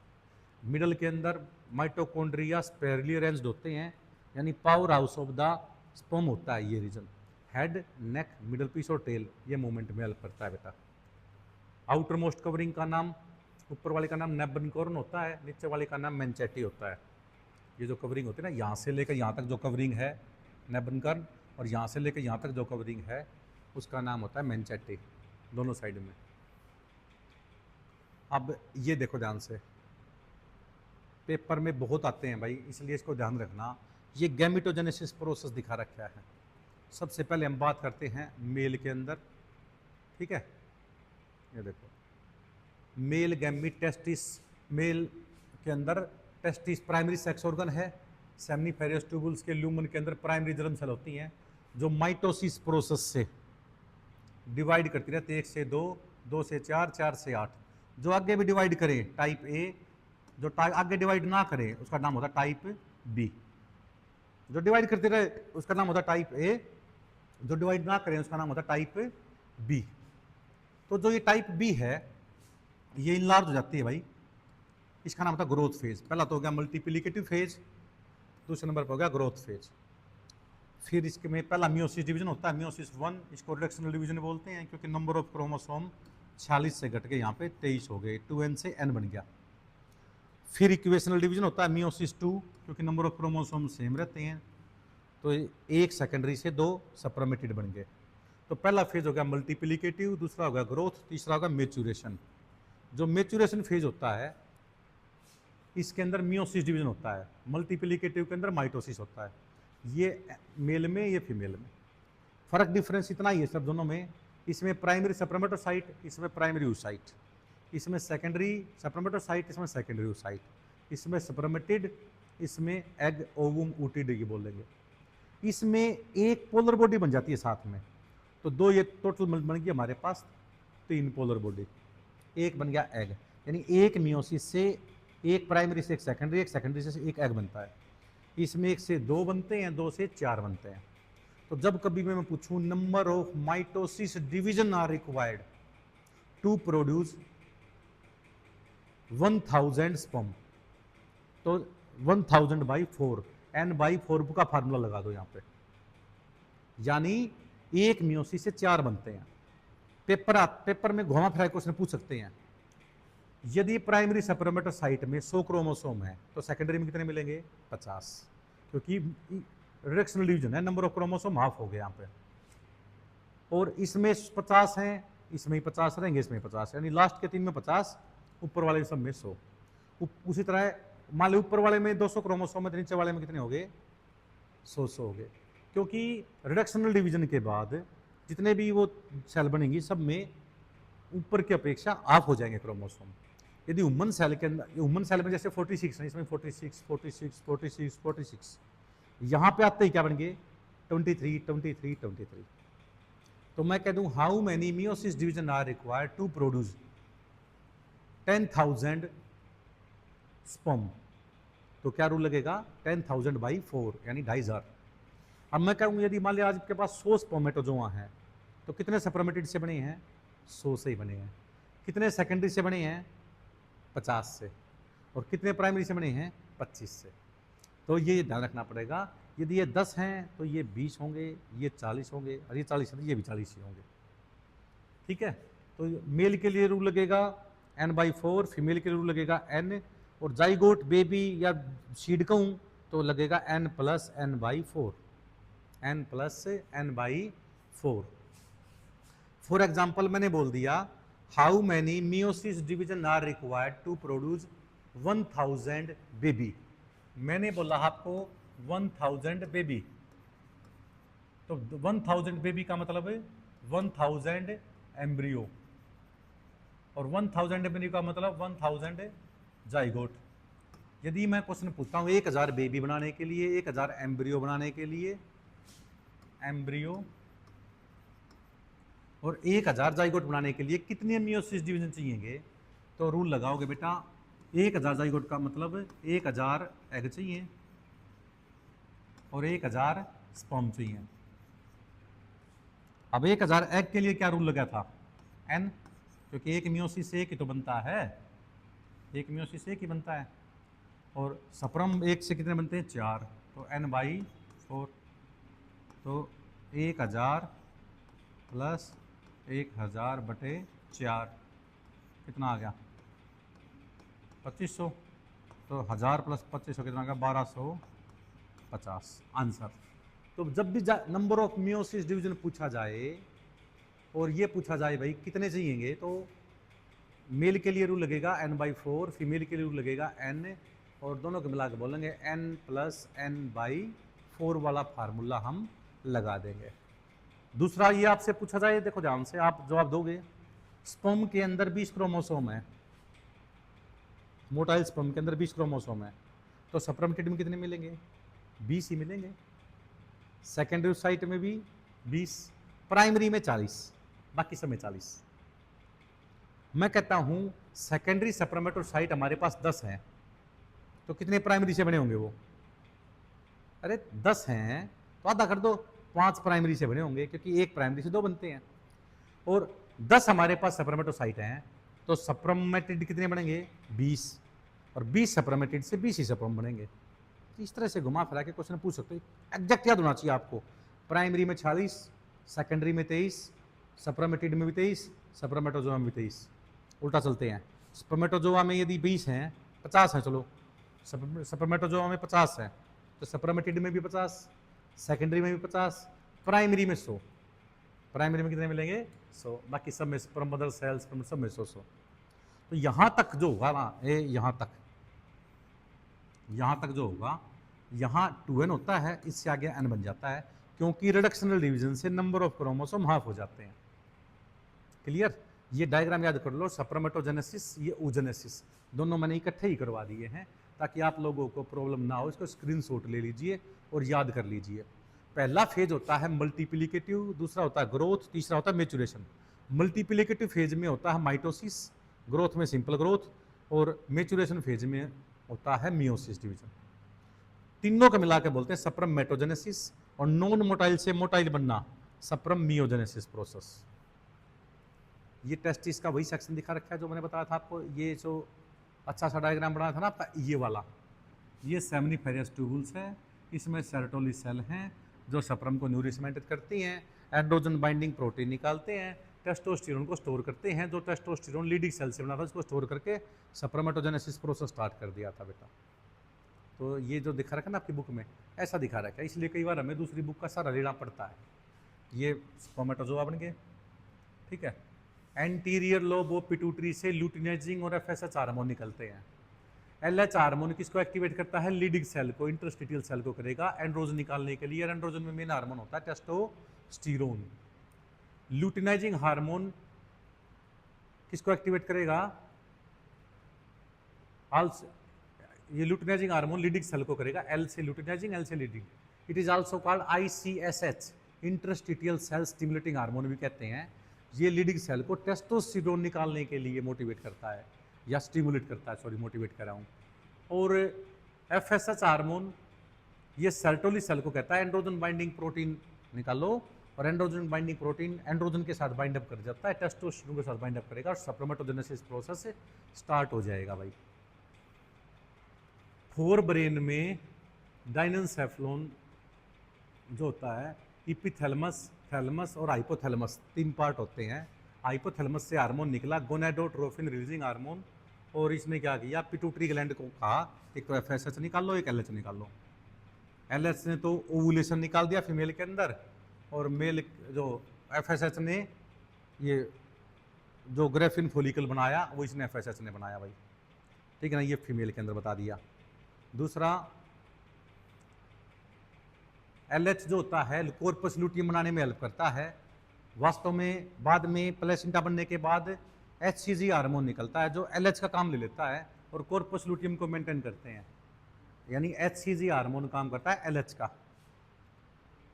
मिडल के अंदर माइटोकॉन्ड्रिया स्पेरली अरेंज्ड होते हैं, यानी power house of the sperm होता है ये रीजन। हेड, नेक, मिडल पीस और टेल ये मूवमेंट में हेल्प करता है बेटा। आउटर मोस्ट कवरिंग का नाम, ऊपर वाले का नाम नेबनकॉर्न होता है, नीचे वाले का नाम मेंचेटी होता है। ये जो कवरिंग होती है ना, यहाँ से लेकर यहाँ तक जो कवरिंग है नेबनकॉर्न, और यहाँ से लेकर यहाँ तक जो कवरिंग है उसका नाम होता है मेंचेटी, दोनों साइड में। अब ये देखो ध्यान से, पेपर में बहुत आते हैं भाई, इसलिए इसको ध्यान रखना। ये गैमेटोजेनेसिस प्रोसेस दिखा रखा है। सबसे पहले हम बात करते हैं मेल के अंदर, ठीक है। ये देखो, मेल गैमीट टेस्टिस, मेल के अंदर टेस्टिस प्राइमरी सेक्स ऑर्गन है। सेमनीफेरस ट्यूबुल्स के ल्यूमन के अंदर प्राइमरी जर्म सेल होती हैं जो माइटोसिस प्रोसेस से डिवाइड करती रहती है, 1 से 2, 2 से 4, 4 से 8। जो आगे भी डिवाइड करे टाइप ए, जो आगे डिवाइड ना करे उसका नाम होता है टाइप बी। जो डिवाइड करते रहे उसका नाम होता है टाइप ए, जो डिवाइड ना करें उसका नाम होता है टाइप बी। तो जो ये टाइप बी है ये इनलार्ज हो जाती है भाई, इसका नाम होता है ग्रोथ फेज। पहला तो हो गया मल्टीप्लिकेटिव फेज, दूसरे नंबर पर हो गया ग्रोथ फेज। फिर इसके में पहला मियोसिस डिवीजन होता है, मियोसिस 1, इसको रिडक्शनल डिवीजन बोलते हैं क्योंकि नंबर ऑफ क्रोमोसोम 46 से घट के यहाँ पे 23 हो गए, 2n से n बन गया। फिर इक्वेशनल डिवीजन होता है मियोसिस 2, क्योंकि नंबर ऑफ क्रोमोसोम सेम रहते हैं, तो एक सेकेंडरी से 2 सप्रोमेटेड बन गए। तो पहला फेज हो गया मल्टीप्लिकेटिव, दूसरा हो गया ग्रोथ, तीसरा होगा मेचुरेशन। जो मेचुरेशन फेज होता है इसके अंदर मियोसिस डिवीजन होता है, मल्टीप्लिकेटिव के अंदर माइटोसिस होता है। ये मेल में, ये फीमेल में। फर्क डिफरेंस इतना ही है सब दोनों में, इसमें प्राइमरी सप्रोमेटोसाइट, इसमें प्राइमरी oocyte, इसमें सेकेंडरी सप्रोमेटोसाइट, इसमें सेकेंडरी oocyte, इसमें सप्रोमेटिड, इसमें एग ओवम ऊटिड ये बोलेंगे। इसमें एक पोलर बॉडी बन जाती है साथ में, तो 2 ये टोटल बन गया हमारे पास 3 पोलर बॉडी, एक बन गया एग। यानी एक मियोसिस से एक प्राइमरी से एक सेकेंडरी से एक एग बनता है। इसमें 1 से 2 बनते हैं, 2 से 4 बनते हैं। तो जब कभी मैं पूछूं number of mitosis division are required to produce 1000 sperm, तो 1000/4, n/4 का फार्मूला लगा दो यहाँ पे, यानी एक मियोसिस से 4 बनते हैं। पेपर में घुमा फिरा क्वेश्चन पूछ सकते हैं, यदि प्राइमरी सप्रोमेटोसाइट में 100 क्रोमोसोम है तो सेकेंडरी में कितने मिलेंगे? 50, क्योंकि रिडक्शनल डिवीजन है, नंबर ऑफ क्रोमोसोम हाफ हो गए यहाँ पे। और इसमें 50 हैं, इसमें 50 रहेंगे, इसमें 50, यानी लास्ट के 3 में 50, ऊपर वाले सब में 100। उसी तरह मान लो ऊपर वाले में 200 क्रोमोसोम है तो नीचे वाले में कितने हो गए? 100 हो गए, क्योंकि रिडक्शनल डिवीजन के बाद जितने भी वो सेल बनेंगी सब में ऊपर की अपेक्षा ऑफ हो जाएंगे क्रोमोसोम। यदि ह्यूमन सेल के अंदर, ह्यूमन सेल में जैसे 46 है, इसमें 46, 46, 46, 46, यहाँ पे आते ही क्या बन गए? 23, 23, 23। तो मैं कह दूं how many meiosis division are required to produce 10,000 sperm, तो क्या रूल लगेगा? 10,000/4 यानी 2500। अब मैं कहूँ यदि मान लिया आज के पास 100 स्पर्मेटोजोआ हैं तो कितने सप्रमेटिड से बने हैं? 100 से ही बने हैं। कितने सेकेंडरी से बने हैं? 50 से। और कितने प्राइमरी से बने हैं? 25 से। तो ये ध्यान रखना पड़ेगा, यदि ये 10 हैं तो ये 20 होंगे, ये 40 होंगे, और ये 40 है तो ये भी 40 ही होंगे। ठीक है, तो मेल के लिए रूल लगेगा n/4, फीमेल के लिए रूल लगेगा n, और जाइगोट बेबी या सीड कहूँ तो लगेगा n+n/4, n+n/4। फॉर एग्जाम्पल मैंने बोल दिया how many meiosis division are required to produce 1000 baby. मैंने बोला आपको 1000 बेबी, तो 1000 बेबी का मतलब है 1000 एम्ब्रियो, और 1000 एम्ब्रियो का मतलब 1000 जाइगोट। यदि मैं क्वेश्चन पूछता हूँ 1000 बेबी बनाने के लिए, 1000 एम्ब्रियो बनाने के लिए, एम्ब्रियो, और 1000 जाइगोट बनाने के लिए कितने मियोसिस डिवीजन चाहिए, तो रूल लगाओगे बेटा 1000 जाइगोट का मतलब 1000 एग चाहिए और 1000 स्पर्म चाहिए। अब 1000 एग के लिए क्या रूल लगा था? n, क्योंकि एक मियोसिस से एक ही तो बनता है, एक मियोसिस से एक ही बनता है, और स्पर्म एक से कितने बनते हैं? 4, तो n/4, तो 1000 प्लस 1000/4 कितना आ गया? 2500, तो 1000 + 2500 कितना आ गया? 1250 आंसर। तो जब भी नंबर ऑफ मियोसिस डिवीजन पूछा जाए और ये पूछा जाए भाई कितने चाहिएंगे, तो मेल के लिए रूल लगेगा n/4, फीमेल के लिए रूल लगेगा n, और दोनों को मिला के बोलेंगे n+n/4 वाला फार्मूला हम लगा देंगे। दूसरा ये आपसे पूछा जाए, देखो ध्यान से आप जवाब दोगे, स्पर्म के अंदर 20 क्रोमोसोम है, मोटाइल स्पर्म के अंदर 20 क्रोमोसोम है, तो सप्रमेटिड में कितने मिलेंगे? 20 ही मिलेंगे। सेकेंडरी साइट में भी 20, प्राइमरी में 40, बाकी सब में 40। मैं कहता हूं सेकेंडरी सप्रमेटोसाइट हमारे पास 10 हैं, तो कितने प्राइमरी से बने होंगे वो? अरे 10 हैं तो आधा कर दो, 5 प्राइमरी से बने होंगे, क्योंकि एक प्राइमरी से 2 बनते हैं। और 10 हमारे पास सप्रमेटोसाइट हैं, तो सप्रमेटिड कितने बनेंगे? 20, और 20 सप्रमेटिड से 20 ही स्पर्म बनेंगे। इस तरह से घुमा फिरा के क्वेश्चन पूछ सकते हो, एग्जैक्ट याद होना चाहिए आपको। प्राइमरी में 40, सेकेंडरी में 23, सप्रमेटिड में भी 23, सप्रमेटोजोआ में भी 23। उल्टा चलते हैं, स्पर्मेटोजोआ में यदि 20 हैं, 50 हैं, चलो सप्रमेटोजोआ में 50 हैं, तो सप्रमेटिड में भी 50, सेकेंडरी में भी 50, प्राइमरी में 100। प्राइमरी में कितने मिलेंगे? 100, बाकी सब में स्पर्म मदर सेल्स सब में 100। तो यहाँ तक जो होगा ना, यहाँ तक जो होगा, यहाँ 2n होता है, इससे आगे n बन जाता है, क्योंकि रिडक्शनल डिवीजन से नंबर ऑफ क्रोमोसोम हाफ हो जाते हैं। क्लियर? ये डायग्राम याद कर लो, सप्रमेटोजेनेसिस, ये oogenesis, दोनों मैंने इकट्ठे ही करवा दिए हैं ताकि आप लोगों को प्रॉब्लम ना हो। इसको स्क्रीनशॉट ले लीजिए और याद कर लीजिए। पहला फेज होता है मल्टीप्लिकेटिव, दूसरा होता है ग्रोथ, तीसरा होता है मैच्योरेशन। मल्टीप्लिकेटिव फेज में होता है माइटोसिस, ग्रोथ में सिंपल ग्रोथ, और मैच्योरेशन फेज में होता है मियोसिस डिवीजन। तीनों को मिला के बोलते हैं सप्रमेटोजेनेसिस, और नॉन मोटाइल से मोटाइल बनना सप्रमियोजेनेसिस प्रोसेस। ये टेस्टिस का वही सेक्शन दिखा रखा है जो मैंने बताया था आपको, ये जो अच्छा सा डायग्राम बनाया था ना आपका, ये वाला, ये सेमिनिफेरस ट्यूबुल्स है, इसमें सेरोटोनिन सेल हैं जो सप्रम को न्यूरिशमेंट करती हैं, एंड्रोजन बाइंडिंग प्रोटीन निकालते हैं, टेस्टोस्टेरोन को स्टोर करते हैं, जो टेस्टोस्टेरोन लीडिंग सेल से बना था उसको स्टोर करके सप्रमेटोजेनेसिस प्रोसेस स्टार्ट कर दिया था बेटा। तो ये जो दिखा रखा है ना आपकी बुक में, ऐसा दिखा रखा है, इसलिए कई बार हमें दूसरी बुक का सारा लेना पड़ता है। ये स्पर्मेटोजोआ बन गए, ठीक है। एंटीरियर लोब ऑफ पिट्यूटरी से ल्यूटिनाइजिंग और एफएसएच हार्मोन निकलते हैं। एलएच हार्मोन किसको एक्टिवेट करता है? लीडिंग सेल को, इंटरस्टिशियल सेल को करेगा एंड्रोजन निकालने के लिए। एंड्रोजन में मेन हार्मोन होता है टेस्टोस्टेरोन। ल्यूटिनाइजिंग हार्मोन किसको एक्टिवेट करेगा? ये ल्यूटिनाइजिंग हार्मोन लीडिंग सेल को करेगा, एल से ल्यूटिनाइजिंग, एल से leading. It is also called ICSH, interstitial cell stimulating hormone भी कहते हैं। ये लीडिंग सेल को टेस्टोस्टेरोन निकालने के लिए मोटिवेट करता है, या स्टिमुलेट करता है, सॉरी मोटिवेट कर रहा हूँ। और FSH हार्मोन ये सेरोटोनिन सेल को कहता है एंड्रोजन बाइंडिंग प्रोटीन निकालो, और एंड्रोजन बाइंडिंग प्रोटीन एंड्रोजन के साथ बाइंड अप कर जाता है, टेस्टोस्टेरोन के साथ बाइंड अप करेगा और स्पर्मेटोजेनेसिस प्रोसेस स्टार्ट हो जाएगा भाई। फोर ब्रेन में डाइनेंसेफलोन जो होता है, इपिथैलेमस, थैलेमस और हाइपोथैलेमस, तीन पार्ट होते हैं। हाइपोथैलेमस से हार्मोन निकला गोनाडोट्रोफिन रिलीजिंग हार्मोन, और इसने क्या किया, पिट्यूटरी ग्लैंड को कहा एक तो एफएसएच निकाल लो, एक एलएच निकाल लो। एलएच ने तो ओवुलेशन निकाल दिया फीमेल के अंदर, और मेल जो एफएसएच ने ये जो ग्रेफिन फोलिकल बनाया वो इसने एफएसएच ने बनाया भाई, ठीक है ना, ये फीमेल के अंदर बता दिया। दूसरा एलएच जो होता है कॉर्पस लुटियम बनाने में हेल्प करता है। वास्तव में बाद में प्लेसेंटा बनने के बाद एचसीजी हार्मोन निकलता है जो एलएच का काम ले लेता है और कॉर्पस लुटियम को मेंटेन करते हैं, यानी एचसीजी हार्मोन काम करता है एलएच का,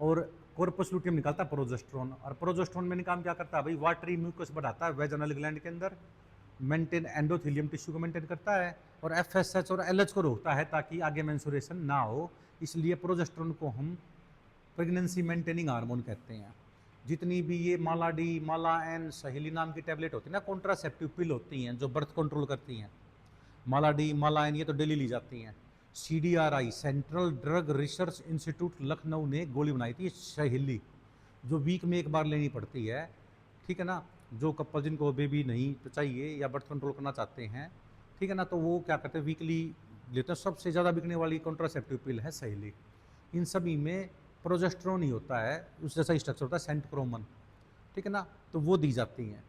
और कॉर्पस लुटियम निकालता है प्रोजेस्टेरोन, और प्रोजेस्टेरोन में काम क्या करता है भाई, वाटरी म्यूकस बढ़ाता है वेजाइनल ग्लैंड के अंदर, मेंटेन एंडोथेलियम टिश्यू को मेंटेन करता है, और एफएसएच और एलएच को रोकता है ताकि आगे मेंस्ट्रुएशन ना हो। इसलिए प्रोजेस्टेरोन को हम प्रेगनेंसी मेंटेनिंग हार्मोन कहते हैं। जितनी भी ये माला डी, माला एन, सहेली नाम की टैबलेट होती है ना, कॉन्ट्रासेप्टिव पिल होती हैं जो बर्थ कंट्रोल करती हैं, माला डी, माला एन, ये तो डेली ली जाती हैं। CDRI central drug research institute Lucknow ने गोली बनाई थी सहेली, जो वीक में एक बार लेनी पड़ती है, ठीक है ना, जो कपल जिनको बेबी नहीं तो चाहिए या बर्थ कंट्रोल करना चाहते हैं, ठीक है ना, तो वो क्या करते हैं वीकली लेते हैं। सबसे ज़्यादा बिकने वाली कॉन्ट्रासेप्टिव पिल है सहेली। इन सभी में प्रोजेस्टेरोन ही होता है, उस जैसा स्ट्रक्चर होता है सेंटक्रोमन, ठीक है ना, तो वो दी जाती हैं।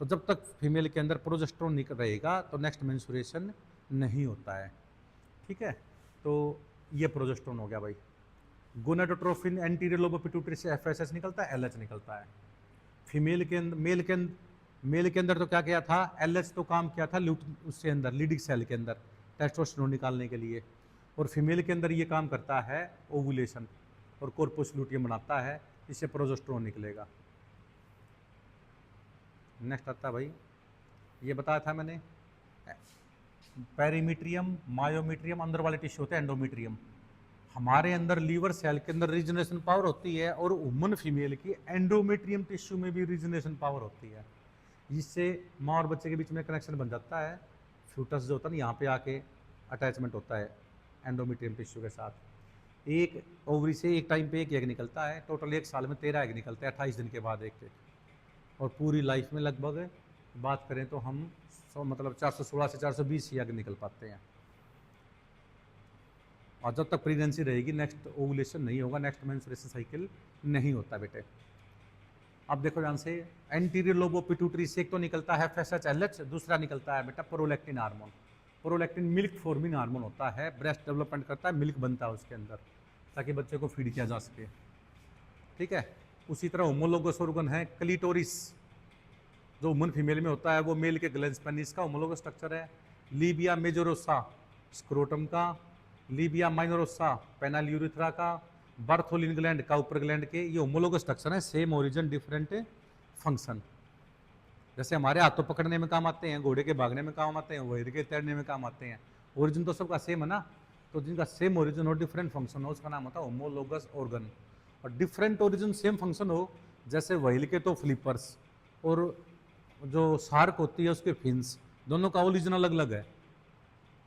तो जब तक फीमेल के अंदर प्रोजेस्टेरोन निकल रहेगा तो नेक्स्ट मेंस्ट्रुएशन नहीं होता है, ठीक है। तो ये प्रोजेस्टेरोन हो गया भाई। गोनाडोट्रोफिन एंटीरियर लोब पिट्यूटरी से एफएसएच निकलता है, एलएच निकलता है। फीमेल के अंदर मेल के अंदर तो क्या किया था, एलएच तो काम किया था उसके अंदर लीडिंग सेल के अंदर टेस्टोस्टेरोन निकालने के लिए, और फीमेल के अंदर ये काम करता है ओवुलेशन और कॉर्पस लुटियम बनाता है, इससे प्रोजेस्टेरोन निकलेगा। नेक्स्ट आता है भाई, ये बताया था मैंने, पेरीमीट्रियम, मायोमीट्रियम, अंदर वाले टिश्यू होते हैं एंडोमीट्रियम। हमारे अंदर लीवर सेल के अंदर रीजनरेशन पावर होती है, और वुमन फीमेल की एंडोमेट्रियम टिश्यू में भी रीजनरेशन पावर होती है, जिससे माँ और बच्चे के बीच में कनेक्शन बन जाता है। फ्यूटस जो होता है ना, यहाँ पे आके अटैचमेंट होता है एंडोमेट्रियम टिश्यू के साथ। एक ओवरी से एक टाइम पे एक एग निकलता है, टोटल एक साल में 13 एग निकलते हैं 28 दिन के बाद एक, और पूरी लाइफ में लगभग बात करें तो हम मतलब 416 से 420 एग निकल पाते हैं। और जब तक प्रेगनेंसी रहेगी नेक्स्ट ओवुलेशन नहीं होगा, नेक्स्ट मेंस्ट्रुएशन साइकिल नहीं होता बेटे। अब देखो ध्यान से, एंटीरियर लोब ऑफ पिट्यूटरी से एक तो निकलता है एफएसएच एलएच, दूसरा निकलता है बेटा prolactin hormone. Prolactin milk forming hormone होता है, ब्रेस्ट डेवलपमेंट करता है, मिल्क बनता है उसके अंदर ताकि बच्चे को फीड किया जा सके, ठीक है। उसी तरह होमोलोगस ऑर्गन है क्लिटोरिस, जो वुमन फीमेल में होता है, वो मेल के ग्लैंड्स पेनिस का होमोलोगस स्ट्रक्चर है। लीबिया मेजोरोसा स्क्रोटम का, लीबिया माइनोरोसा पेनाल यूरिथ्रा का, बर्थोलिन ग्लैंड का ऊपर ग्लैंड के, ये होमोलोगस स्ट्रक्चर है, सेम ओरिजिन डिफरेंट फंक्शन। जैसे हमारे हाथों पकड़ने में काम आते हैं, घोड़े के भागने में काम आते हैं, वहीर के तैरने में काम आते हैं, ओरिजिन तो सबका सेम है ना, तो जिनका सेम ओरिजिन हो डिफरेंट फंक्शन हो उसका नाम होता है होमोलोगस ऑर्गन। और डिफरेंट ओरिजिन सेम फंक्शन हो, जैसे व्हेल के तो फ्लिपर्स, और जो शार्क होती है उसके फिन्स, दोनों का ओरिजिन अलग अलग है,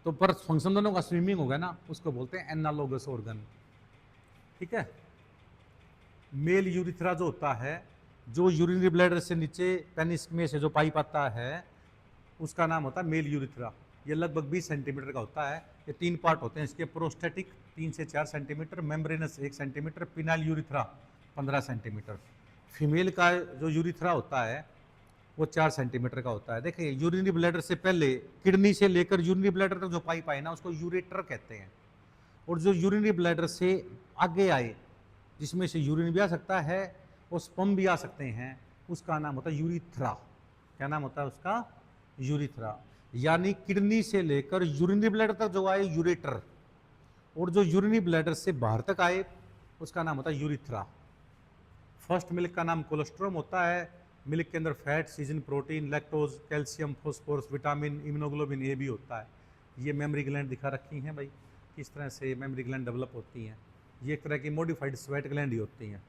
तो पर फंक्शन दोनों का स्विमिंग हो गया ना, उसको बोलते हैं एनालोगस ऑर्गन, ठीक है। मेल यूरिथ्रा जो होता है, जो यूरिनरी ब्लैडर से नीचे पेनिस में से जो पाइप आता है उसका नाम होता है मेल यूरिथ्रा। ये लगभग 20 सेंटीमीटर का होता है। ये 3 पार्ट होते हैं इसके, प्रोस्टेटिक 3 से 4 centimetre, membranes 1 centimetre, phenyl urethra 15 centimetre. Female का जो यूरिथ्रा होता है वो 4 सेंटीमीटर का होता है। देखिए यूरिनरी ब्लैडर से पहले किडनी से लेकर यूरिनरी ब्लैडर तक जो पाइप आए ना उसको यूरेटर कहते हैं, और जो यूरिनरी ब्लैडर से आगे आए जिसमें से यूरिन भी आ सकता है और स्पर्म भी आ सकते हैं, उसका नाम होता है यूरिथ्रा। क्या नाम होता है उसका? यूरिथ्रा। यानी किडनी से लेकर यूरिनरी ब्लैडर तक जो आए यूरेटर, और जो यूरिनरी ब्लैडर से बाहर तक आए उसका नाम होता है यूरिथ्रा। फर्स्ट मिल्क का नाम कोलेस्ट्रॉम होता है। मिल्क के अंदर fat, casein, protein, lactose, calcium, phosphorus, vitamin, immunoglobin A भी होता है। ये मेमोरी ग्लैंड दिखा रखी हैं भाई, किस तरह से मेमोरी ग्लैंड डेवलप होती हैं। ये एक तरह की मॉडिफाइड स्वेट ग्लैंड ही होती हैं।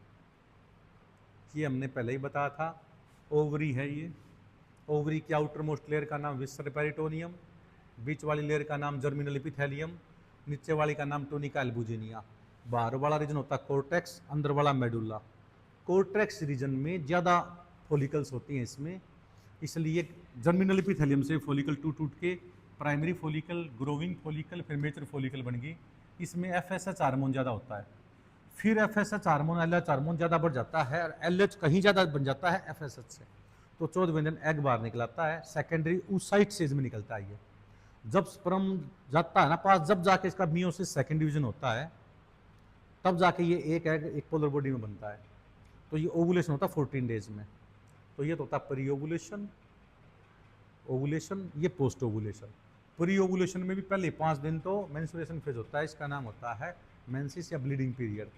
ये हमने पहले ही बताया था। ओवरी है ये, ओवरी की आउटर मोस्ट लेयर का नाम विस्सर पेरिटोनियम, बीच वाली लेयर का नाम जर्मिनल एपिथेलियम, नीचे वाली का नाम टोनिका एल्बुजिनिया। बाहर वाला रीजन होता है कोर्टेक्स, अंदर वाला मेडुला। कोर्टेक्स रीजन में ज़्यादा फॉलिकल्स होती हैं इसमें, इसलिए जर्मिनल एपिथेलियम से फॉलिकल टूट टूट के प्राइमरी फॉलिकल, ग्रोविंग फॉलिकल, फिर मेचर फॉलिकल बन गई। इसमें एफएसएच हार्मोन ज़्यादा होता है, फिर एफएसएच हार्मोन, एलएच हार्मोन ज़्यादा बढ़ जाता है और एलएच कहीं ज़्यादा बन जाता है एफएसएच से, तो 14 व्यंजन एग बाहर निकलाता है। सेकेंडरी oocyte स्टेज में निकलता है ये। जब स्पर्म जाता है ना पास, जब जाके इसका मियोसिस सेकेंड डिवीजन होता है, तब जाके ये एक एग एक पोलर बॉडी में बनता है। तो ये ओवुलेशन होता है 14 डेज में। तो ये तो होता है प्री ओवुलेशन, ओवुलेशन, ये पोस्ट ओवुलेशन। प्री ओवुलेशन में भी पहले 5 दिन तो मेंस्ट्रुएशन फेज होता है, इसका नाम होता है मेंसिस या ब्लीडिंग पीरियड।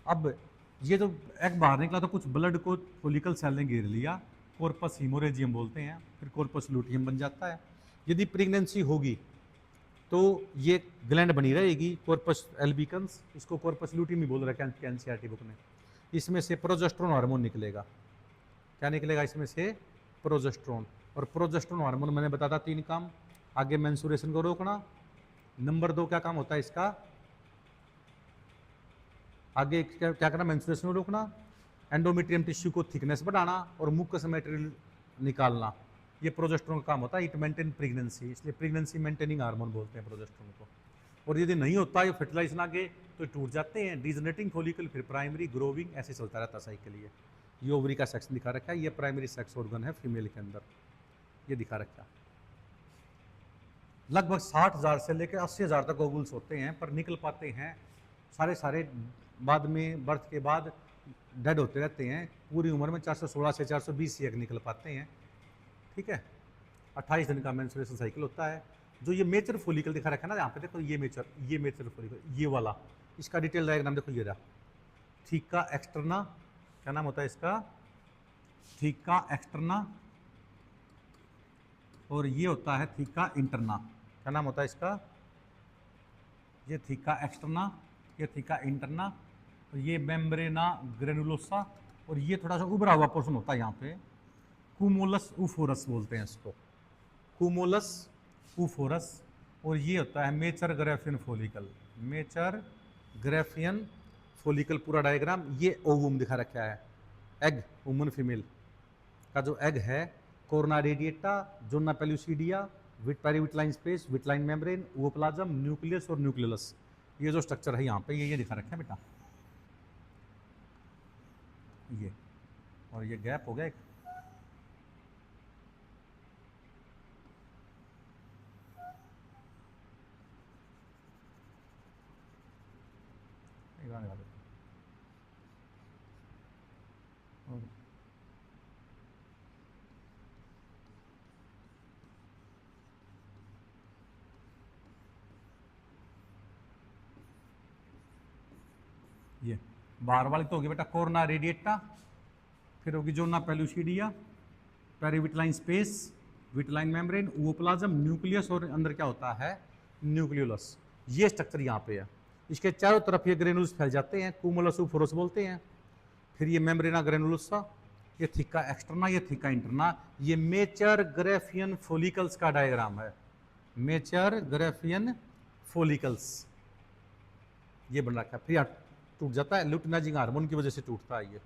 अब ये जो एग बाहर निकला तो कुछ ब्लड को फॉलिकल सेल ने घेर लिया, कॉर्पस हीमोरेजियम बोलते हैं, फिर कॉर्पस लूटियम बन जाता है। यदि प्रेगनेंसी होगी तो ये ग्लैंड बनी रहेगी कॉर्पस एल्बिकन्स, इसको कॉर्पस लूटियम ही बोल रहा है एनसीईआरटी बुक में। इसमें से प्रोजेस्टेरोन हार्मोन निकलेगा। क्या निकलेगा इसमें से? प्रोजेस्टेरोन। और प्रोजेस्टेरोन हार्मोन मैंने बताया था 3 काम, आगे मेंस्ट्रुएशन को रोकना, नंबर 2 क्या काम होता है इसका, आगे क्या करना, मेंस्ट्रुएशन को रोकना, एंडोमेट्रियम टिश्यू को थिकनेस बढ़ाना और मुकस मटेरियल निकालना, ये प्रोजेस्टेरोन का काम होता है। इट मेंटेन प्रेगनेंसी, इसलिए प्रेगनेंसी मेंटेनिंग हार्मोन बोलते हैं प्रोजेस्टेरोन को। और यदि नहीं होता ये फर्टिलाइजेशन आगे तो टूट जाते हैं, डिजनरेटिंग फॉलिकल, फिर प्राइमरी, ग्रोविंग, ऐसे चलता रहता है साइकिल। ये ओवरी का सेक्शन दिखा रखा है, ये प्राइमरी सेक्स ऑर्गन है फीमेल के अंदर, ये दिखा रखा है। लगभग 60,000 से लेकर 80,000 तक ओवुल्स होते हैं, पर निकल पाते हैं सारे बाद में, बर्थ के बाद डेड होते रहते हैं। पूरी उम्र में 416 से 420 एग निकल पाते हैं, ठीक है। 28 दिन का मेंस्ट्रुएशन साइकिल होता है। जो ये मेचर फॉलिकल दिखा रखा है ना यहाँ पे, देखो ये मेचर फॉलिकल, ये वाला, इसका डिटेल डायग्राम देखो, ये रहा थीका एक्सटर्ना, क्या नाम होता है इसका, थीका एक्सटर्ना, और ये होता है थीका इंटरना, क्या नाम होता है इसका, ये थीका एक्सटर्ना, ये थीका इंटरना, और ये मेम्ब्रेना ग्रेनुलोसा, और ये थोड़ा सा उभरा हुआ पोर्शन होता है यहाँ पे, कुमोलस ऊफोरस बोलते हैं इसको, कुमोलस ऊफोरस। और ये होता है mature Graafian follicle, mature Graafian follicle, पूरा डायग्राम। ये ओवम दिखा रखा है, एग, वुमन फीमेल का जो एग है, corona radiata, zona pellucida, perivitelline space, vitelline membrane, ovoplasm, nucleus और न्यूक्लियस, ये जो स्ट्रक्चर है यहाँ पे ये दिखा रखा है बेटा, ये। और ये गैप हो गया एक, ये बाहर वाली तो होगी बेटा कोरोना रेडिएटा, फिर होगी zona pellucida, perivitelline space, vitelline membrane, ovoplasm, nucleus, और अंदर क्या होता है, न्यूक्लियोलस। ये स्ट्रक्चर यहाँ पे है। इसके चारों तरफ ये ग्रेनुल्स फैल जाते हैं, कुमुलस ऊफोरस बोलते हैं। फिर ये मेम्ब्रेना ग्रेनुलोसा, ये थीका एक्सटर्ना, ये थीका इंटरना। ये मेचर ग्राफियन फॉलिकल्स का डायग्राम है, मेचर ग्राफियन फॉलिकल्स, ये बन रखा है। फिर टूट जाता है, ल्यूटिनाइजिंग हार्मोन की वजह से टूटता है ये।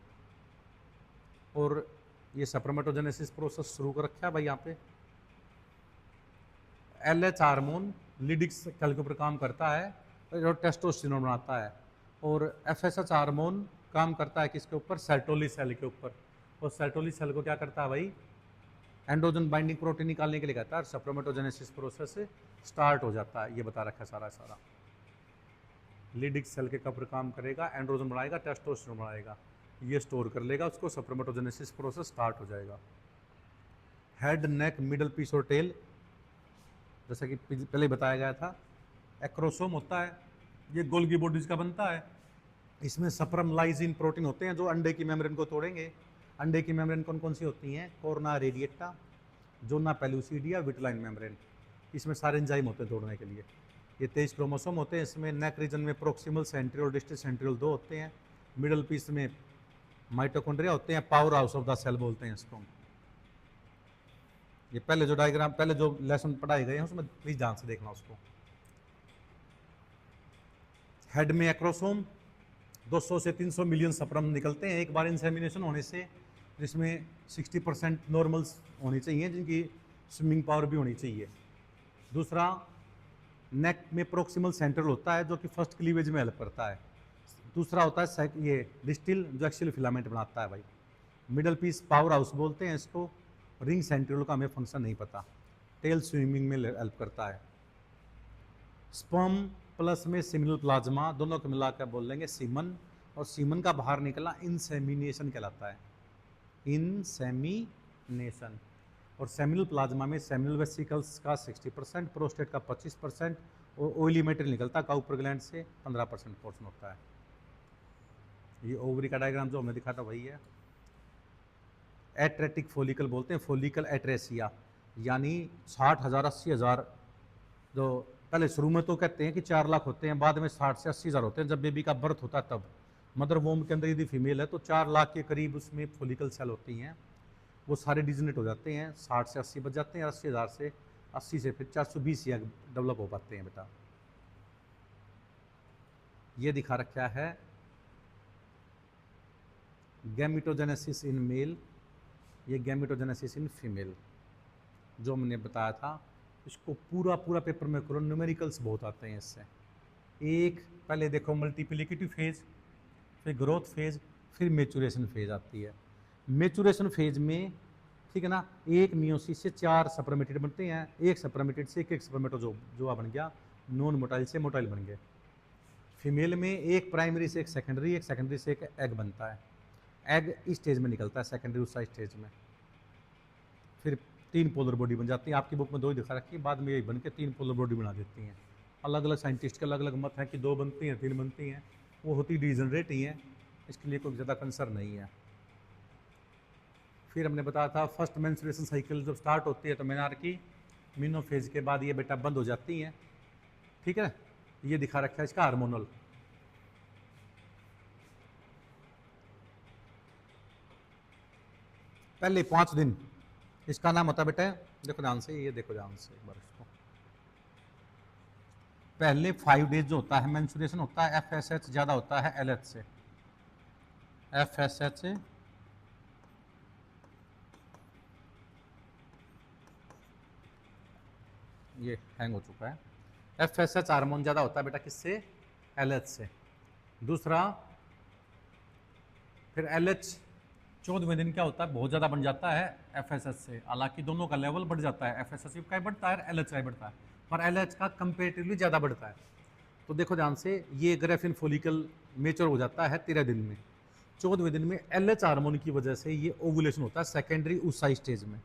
और ये स्पर्मेटोजेनेसिस प्रोसेस शुरू कर रखा है भाई यहाँ पे। एलएच हार्मोन लिडिक्स सेल के ऊपर काम करता है और टेस्टोस्टेरोन बनाता है, और एफएसएच हार्मोन काम करता है किसके ऊपर, सर्टोली सेल के ऊपर। और सर्टोली सेल को क्या करता है भाई, एंड्रोजन बाइंडिंग प्रोटीन निकालने के लिए कहता है, स्पर्मेटोजेनेसिस प्रोसेस स्टार्ट हो जाता है। ये बता रखा है सारा। लिडिक सेल के कब्र काम करेगा, एंड्रोजन बढ़ाएगा, टेस्टोस्टेरोन बढ़ाएगा, ये स्टोर कर लेगा उसको, स्पर्मेटोजेनेसिस प्रोसेस स्टार्ट हो जाएगा। हेड, नेक, मिडल पीस और टेल, जैसा कि पहले बताया गया था। एक्रोसोम होता है, ये गोल्गी बॉडीज का बनता है। इसमें सप्रम लाइजिन प्रोटीन होते हैं जो अंडे की मेम्ब्रेन को तोड़ेंगे। अंडे की मेम्ब्रेन कौन कौन सी होती हैं, corona radiata, zona pellucida, vitelline membrane. इसमें सारे एंजाइम होते हैं तोड़ने के लिए। ये 23 क्रोमोसोम होते हैं। इसमें नेक रीजन में प्रोक्सिमल सेंट्रियोल, डिस्टल सेंट्रियोल 2 होते हैं। मिडल पीस में माइटोकॉन्ड्रिया होते हैं power house of the cell बोलते हैं इसको। ये पहले जो डायग्राम, पहले जो लेसन पढ़ाए गए हैं उसमें प्लीज ध्यान से देखना उसको। हेड में एक्रोसोम 200 से 300 मिलियन सप्रम निकलते हैं एक बार इंसेमिनेशन होने से, जिसमें 60% नॉर्मल्स होनी चाहिए जिनकी स्विमिंग पावर भी होनी चाहिए। दूसरा, नेक में प्रोक्सिमल सेंट्रल होता है जो कि फर्स्ट क्लीवेज में हेल्प करता है। दूसरा होता है ये डिस्टिल जो एक्सियल फिलामेंट बनाता है भाई। मिडल पीस पावर हाउस बोलते हैं इसको। रिंग सेंट्रियोल का हमें फंक्शन नहीं पता। टेल स्विमिंग में हेल्प करता है। स्पर्म प्लस में सिमिनल प्लाज्मा दोनों को मिलाकर बोल लेंगे सीमन, और सीमन का बाहर निकला इंसेमिनेशन कहलाता है, इंसेमिनेशन। और सेमिनल प्लाज्मा में सेमिनल वेसिकल्स का 60%, प्रोस्टेट का 25% और ऑयली मेटेरियल निकलता है काउपर ग्लैंड से 15% पोर्शन होता है। ये ओवरी का डायग्राम जो हमने दिखा था वही है। एट्रेटिक फोलिकल बोलते हैं, फोलिकल एट्रेसिया, यानी 60,000 80,000, जो पहले शुरू में तो कहते हैं कि 4 लाख होते हैं, बाद में 60 से 80,000 होते हैं जब बेबी का बर्थ होता है तब। मदर वोम के अंदर यदि फीमेल है तो 4 लाख के करीब उसमें फोलिकल सेल होती हैं, वो सारे डिजनेट हो जाते हैं, 60 से 80 बच जाते हैं, 80,000 से 80 से फिर 420 या डेवलप हो पाते हैं बेटा। ये दिखा रखा है गैमेटोजेनेसिस इन मेल, ये गैमेटोजेनेसिस इन फीमेल जो हमने बताया था। इसको पूरा पूरा पेपर में करो, न्यूमेरिकल्स बहुत आते हैं इससे। एक पहले देखो मल्टीप्लिकेटिव फेज, फिर ग्रोथ फेज, फिर मेचुरेशन फेज आती है। मेचुरेशन फेज में ठीक है ना, एक मियोसिस से 4 सप्रमेटिड बनते हैं, एक सप्रमेटिड से एक स्पर्मेटोजोआ बन गया, नॉन मोटाइल से मोटाइल बन गए। फीमेल में एक प्राइमरी से एक सेकेंडरी से एक एग बनता है। एग इस स्टेज में निकलता है, सेकेंडरी उस स्टेज में, फिर 3 पोलर बॉडी बन जाती है। आपकी बुक में 2 ही दिखा रखी है, बाद में यही बन के 3 पोलर बॉडी बना देती हैं। अलग अलग साइंटिस्ट के अलग अलग मत हैं कि 2 बनती हैं 3 बनती हैं, वो होती डिजनरेट ही हैं, इसके लिए कोई ज़्यादा कंसर्न नहीं है। फिर हमने बताया था फर्स्ट मेंस्ट्रुएशन साइकिल जब स्टार्ट होती है तो मेनार्की मीनोफेज के बाद ये बेटा बंद हो जाती हैं, ठीक है। ये दिखा रखा है इसका हार्मोनल। पहले 5 दिन इसका नाम होता है बेटा, देखो ध्यान से, ये देखो ध्यान से एक बार इसको। पहले 5 डेज जो होता है मेंस्ट्रुएशन होता है, FSH ज़्यादा होता है LH से। FSH ये हैंग हो चुका है। FSH हार्मोन ज़्यादा होता है बेटा किससे, LH से। दूसरा फिर LH 14वें दिन क्या होता है, बहुत ज़्यादा बन जाता है FSH से, हालांकि दोनों का लेवल बढ़ जाता है, FSH का ही बढ़ता है LH का ही बढ़ता है, पर LH का कंपेरेटिवली ज़्यादा बढ़ता है। तो देखो ध्यान से, ये ग्रेफिन फोलिकल मेच्योर हो जाता है 13 दिन में। 14वें दिन में LH हार्मोन की वजह से ये ओवुलेशन होता है सेकेंडरी ऊसाई स्टेज में,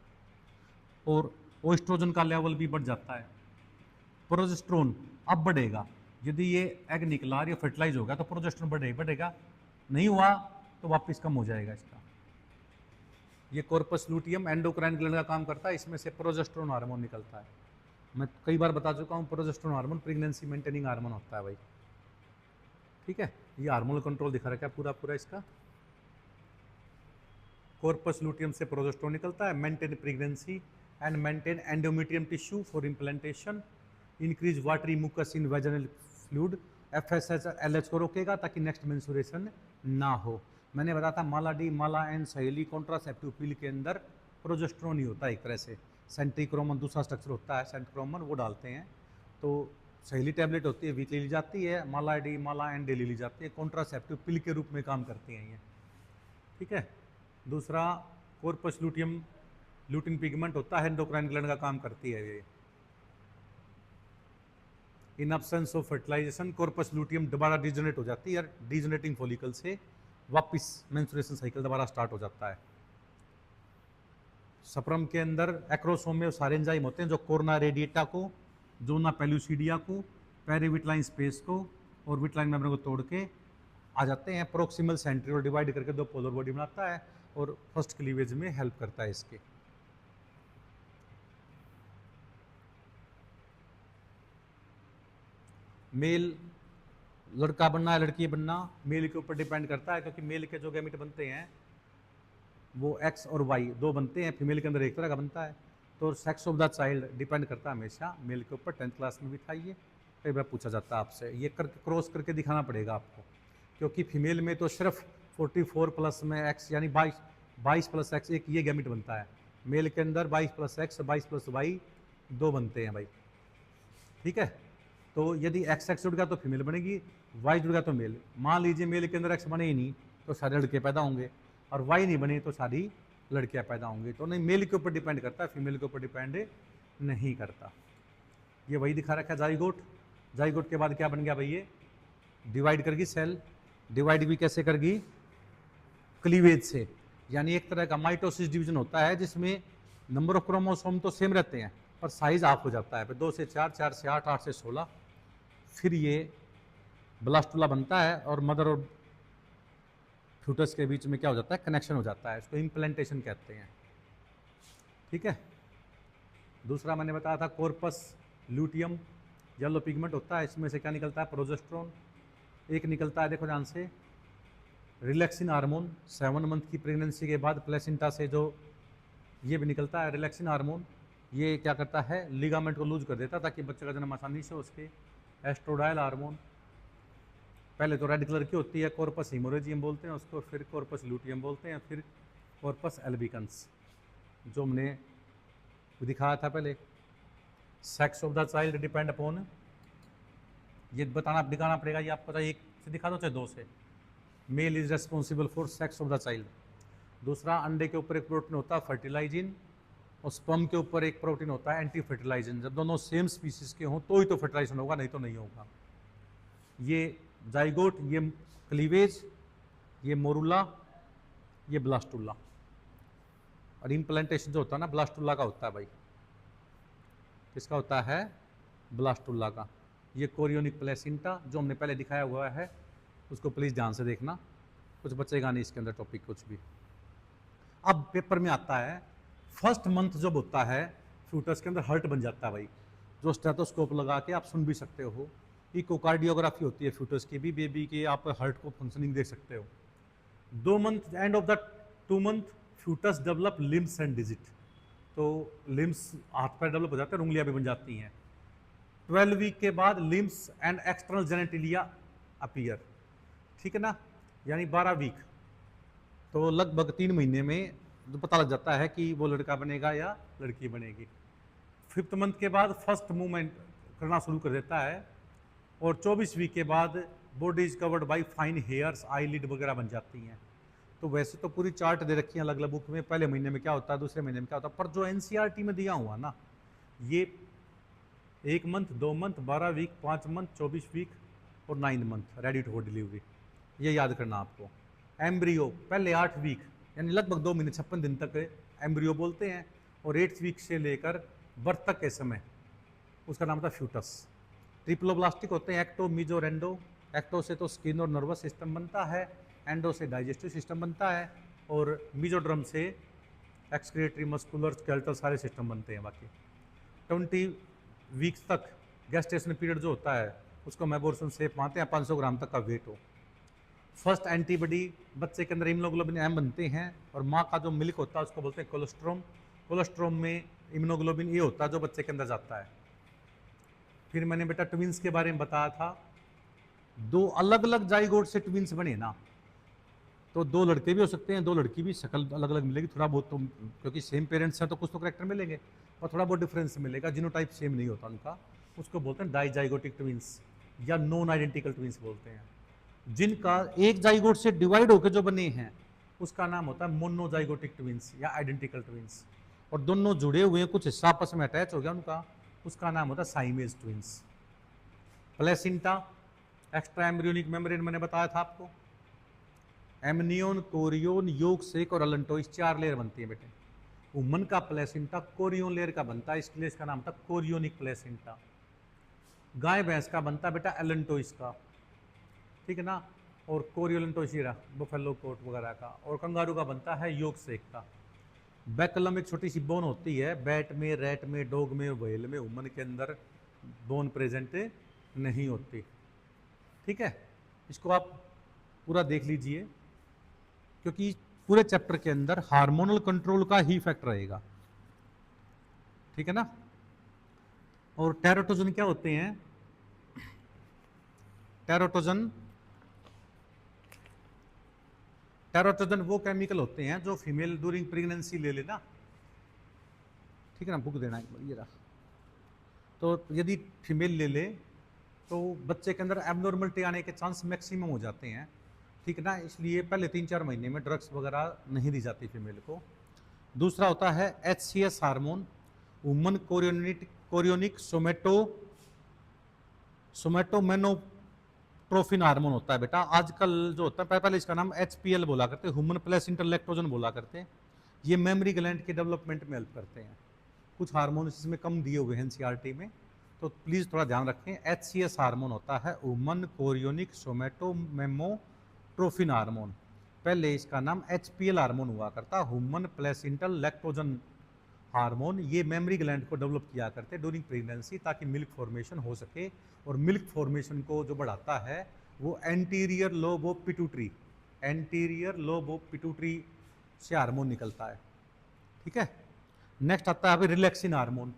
और ओएस्ट्रोजन का लेवल भी बढ़ जाता है। प्रोजेस्टेरोन अब बढ़ेगा, यदि ये एग निकला या फर्टिलाइज होगा तो प्रोजेस्टेरोन बढ़ेगा, नहीं हुआ तो वापस कम हो जाएगा इसका। ये कॉर्पस लूटियम एंडोक्राइन ग्लैंड का काम करता है, इसमें से प्रोजेस्टेरोन हार्मोन निकलता है। मैं कई बार बता चुका हूँ, progesterone hormone pregnancy maintaining hormone होता है भाई, ठीक है। ये हार्मोनल कंट्रोल दिखा रखा है पूरा पूरा इसका। कॉर्पस लूटियम से प्रोजेस्टेरोन निकलता है, maintain pregnancy and maintain endometrium tissue for implantation, increase watery mucus in vaginal fluid. FSH LH को रोकेगा ताकि नेक्स्ट मेंस्ट्रुएशन ना हो। मैंने बताया था माला डी, माला एंड सहेली कॉन्ट्रासेप्टिव पिल के अंदर प्रोजेस्टेरोन ही होता है एक तरह से। सेंट्रीक्रोमन दूसरा स्ट्रक्चर होता है, सेंट्रीक्रोमन वो डालते हैं, तो सहेली टैबलेट होती है वीकली ली जाती है, माला डी माला एंड डेली ली जाती है, कॉन्ट्रासेप्टिव पिल के रूप में काम करती हैं ये, ठीक है। दूसरा कॉर्पस लूटियम लूटिन पिगमेंट होता है, एंडोक्राइन ग्लैंड का काम करती है ये। In absence of fertilization corpus luteum दोबारा डिजनरेट हो जाती है, डिजनरेटिंग फॉलिकल से वापस मेंस्ट्रुएशन साइकिल दोबारा स्टार्ट हो जाता है। सप्रम के अंदर एक्रोसोम में सारे एंजाइम होते हैं जो कोर्ना रेडिएटा को, जोना पेल्यूसिडिया को, पेरीविटलाइन स्पेस को और विटलाइन मेम्ब्रेन को तोड़ के आ जाते हैं। प्रोक्सिमल सेंट्रियोल डिवाइड करके 2 पोलर बॉडी बनाता है और फर्स्ट क्लीवेज में हेल्प करता है इसके। मेल लड़का बनना है लड़की बनना मेल के ऊपर डिपेंड करता है, क्योंकि मेल के जो गैमेट बनते हैं वो एक्स और वाई दो बनते हैं, फीमेल के अंदर एक तरह का बनता है। तो sex of the child depend करता है हमेशा मेल के ऊपर। 10th क्लास में भी था ये, कई बार पूछा जाता है आपसे, ये करके क्रॉस करके दिखाना पड़ेगा आपको, क्योंकि फीमेल में तो सिर्फ 44 प्लस में एक्स यानी 22 प्लस एक्स एक ये गैमेट बनता है। मेल के अंदर 22 प्लस एक्स 22 प्लस वाई दो बनते हैं भाई, ठीक है। तो यदि एक्स एक्स जुड़ गया तो फीमेल बनेगी, वाई जुड़ गया तो मेल। मान लीजिए मेल के अंदर एक्स बने ही नहीं तो सारे लड़के पैदा होंगे, और वाई नहीं बने तो सारी लड़कियां पैदा होंगी। तो नहीं मेल के ऊपर डिपेंड करता है, फीमेल के ऊपर डिपेंड नहीं करता। ये वही दिखा रखा है जाइगोट। जाइगोट के बाद क्या बन गया भाई, ये डिवाइड करगी सेल। डिवाइड भी कैसे करगी, क्लीवेज से, यानी एक तरह का माइटोसिस डिवीजन होता है जिसमें नंबर ऑफ क्रोमोसोम तो सेम रहते हैं पर साइज ऑफ हो जाता है, फिर 2 से 4, 4 से 8, 8 से 16, फिर ये ब्लास्टुला बनता है और मदर और फ्यूटस के बीच में क्या हो जाता है, कनेक्शन हो जाता है, इसको इम्प्लांटेशन कहते हैं, ठीक है। दूसरा मैंने बताया था कॉर्पस ल्यूटियम, येलो पिगमेंट होता है, इसमें से क्या निकलता है, प्रोजेस्टेरोन। एक निकलता है देखो ध्यान से रिलैक्सिन हार्मोन, 7 मंथ की प्रेगनेंसी के बाद प्लेसेंटा से जो ये भी निकलता है रिलैक्सिन हार्मोन। ये क्या करता है, लिगामेंट को लूज कर देता ताकि बच्चे का जन्म आसानी से हो सके। एस्ट्रोडायल हार्मोन पहले तो रेड कलर की होती है, कॉर्पस हिमोरेजियम बोलते हैं उसको, फिर कॉर्पस ल्यूटियम बोलते हैं, फिर कॉर्पस एल्बिकन्स जो हमने दिखाया था पहले। Sex of the child depend upon, ये बताना दिखाना पड़ेगा, ये आपको एक से दिखा दो चाहे दो से। Male is responsible for sex of the child. दूसरा अंडे के ऊपर एक प्रोटीन होता है फर्टिलाइजिन, और स्पर्म के ऊपर एक प्रोटीन होता है एंटी फर्टिलाइजिन। जब दोनों सेम स्पीसीज के हों तो ही तो फर्टिलाइजेशन होगा, नहीं तो नहीं होगा। ये जाइगोट, ये क्लीवेज, ये मोरुला, ये ब्लास्टुला। और इम्प्लांटेशन जो होता है ना ब्लास्टुला का होता है भाई, किसका होता है, ब्लास्टुला का। ये कोरियोनिक प्लेसेंटा जो हमने पहले दिखाया हुआ है उसको प्लीज़ ध्यान से देखना, कुछ बचेगा नहीं इसके अंदर टॉपिक कुछ भी। अब पेपर में आता है फर्स्ट मंथ जब होता है फ्यूटस के अंदर हर्ट बन जाता है भाई, जो स्टेथोस्कोप लगा के आप सुन भी सकते हो। इकोकार्डियोग्राफी होती है फ्यूटस की भी, बेबी के आप हर्ट को फंक्शनिंग देख सकते हो। 2 month, end of the 2 month foetus develop limbs and digit, तो लिम्स हाथ पैर डेवलप हो जाते हैं, उंगलियां भी बन जाती हैं। 12 वीक के बाद limbs and external genitalia appear, ठीक है ना, यानी 12 वीक, तो लगभग 3 महीने में तो पता लग जाता है कि वो लड़का बनेगा या लड़की बनेगी। 5th मंथ के बाद फर्स्ट मूवमेंट करना शुरू कर देता है, और 24 वीक के बाद body is covered by fine hairs, eyelid वगैरह बन जाती हैं। तो वैसे तो पूरी चार्ट दे रखी है अलग अलग बुक में, पहले महीने में क्या होता है, दूसरे महीने में क्या होता है, पर जो एनसीईआरटी में दिया हुआ ना, ये 1 month, 2 month, 12 week, 5 month, 24 week और 9 मंथ रेडी टू डिलीवरी, ये याद करना आपको। एम्ब्रियो पहले 8 वीक यानी लगभग 2 महीने 56 दिन तक एम्ब्रियो बोलते हैं, और 8th वीक से लेकर बर्थ तक के समय उसका नाम था फ्यूटस। ट्रिप्लोब्लास्टिक होते हैं, एक्टो, मीजो और एंडो। एक्टो से तो स्किन और नर्वस सिस्टम बनता है, एंडो से डाइजेस्टिव सिस्टम बनता है, और मीजोड्रम से एक्सक्रिएटरी, मस्कुलर, स्केलेटल सारे सिस्टम बनते हैं। बाकी 20 वीक्स तक गेस्टेशन पीरियड जो होता है उसको मेबोर्सन सेफ मानते हैं, 500 ग्राम तक का वेट हो। फर्स्ट एंटीबॉडी बच्चे के अंदर इम्यूनोग्लोबिन एम बनते हैं, और माँ का जो मिल्क होता है उसको बोलते हैं कोलेस्ट्रोम। कोलेस्ट्रोम में इम्यूनोग्लोबिन ए होता है जो बच्चे के अंदर जाता है। फिर मैंने बेटा ट्विंस के बारे में बताया था, 2 अलग अलग जाइगोट से ट्विंस बने ना, तो 2 लड़के भी हो सकते हैं, 2 लड़की भी, शक्ल अलग अलग मिलेगी थोड़ा बहुत, तो क्योंकि सेम पेरेंट्स हैं तो कुछ तो करेक्टर मिलेंगे, और थोड़ा बहुत डिफरेंस मिलेगा, जीनोटाइप सेम नहीं होता उनका, उसको बोलते हैं डाइजाइगोटिक ट्विंस या नॉन आइडेंटिकल ट्विंस बोलते हैं। जिनका एक जाइगोट से डिवाइड होकर जो बने हैं उसका नाम होता है मोनोजाइगोटिक ट्विंस या आइडेंटिकल ट्विंस, और दोनों जुड़े हुए हैं, कुछ हिस्सा आपस में अटैच हो गया उनका, उसका नाम होता है Siamese twins. Placenta, extra embryonic membrane मैंने बताया था आपको, एमनियोन, कोरियोन, योग सेक और अलेंटोइस 4 लेयर बनती है बेटे। वुमन का प्लेसेंटा कोरियोन लेयर का बनता है, इसलिए इसका नाम था कोरियोनिक प्लेसेंटा। गाय भैंस का बनता है बेटा एलेंटोइस का, ठीक है ना, और कोरियोलेंटोसिरा बुफेलो कोट वगैरह का, और कंगारू का बनता है योग सेक का। बैकलम एक छोटी सी बोन होती है, बैट में, रैट में, डॉग में, व्हेल में, वुमन के अंदर बोन प्रेजेंट नहीं होती, ठीक है। इसको आप पूरा देख लीजिए, क्योंकि पूरे चैप्टर के अंदर हार्मोनल कंट्रोल का ही इफेक्ट रहेगा, ठीक है ना। और टेराटोजन क्या होते हैं? टेराटोजन वो केमिकल होते हैं जो फीमेल ड्यूरिंग प्रेगनेंसी ले लेना, ठीक है ना। बुक देना एक बार, ये रहा। तो यदि फीमेल ले ले तो बच्चे के अंदर एबनॉर्मलिटी आने के चांस मैक्सिमम हो जाते हैं, ठीक है ना। इसलिए पहले 3-4 महीने में ड्रग्स वगैरह नहीं दी जाती फीमेल को। दूसरा होता है HCS hormone, human chorionic somatomammotropin hormone होता है बेटा। आजकल जो होता है, पहले इसका नाम HPL बोला करते, ह्यूमन प्लेसेंटल लैक्टोजन बोला करते। ये मेमोरी ग्लैंड के डेवलपमेंट में हेल्प करते हैं। कुछ हार्मोन इसमें कम दिए हुए हैं NCERT में, तो प्लीज़ थोड़ा ध्यान रखें। HCS हार्मोन होता है वुमन कोरियोनिक सोमेटोमेमोट्रोफिन हार्मोन। पहले इसका नाम HPL हार्मोन हुआ करता, ह्यूमन प्लेसेंटल लैक्टोजन हार्मोन। ये मेमोरी ग्लैंड को डेवलप किया करते ड्यूरिंग प्रेगनेंसी, ताकि मिल्क फॉर्मेशन हो सके। और मिल्क फॉर्मेशन को जो बढ़ाता है वो एंटीरियर लोब ऑफ पिट्यूटरी से हार्मोन निकलता है, ठीक है। नेक्स्ट आता है अभी रिलैक्सिन हार्मोन।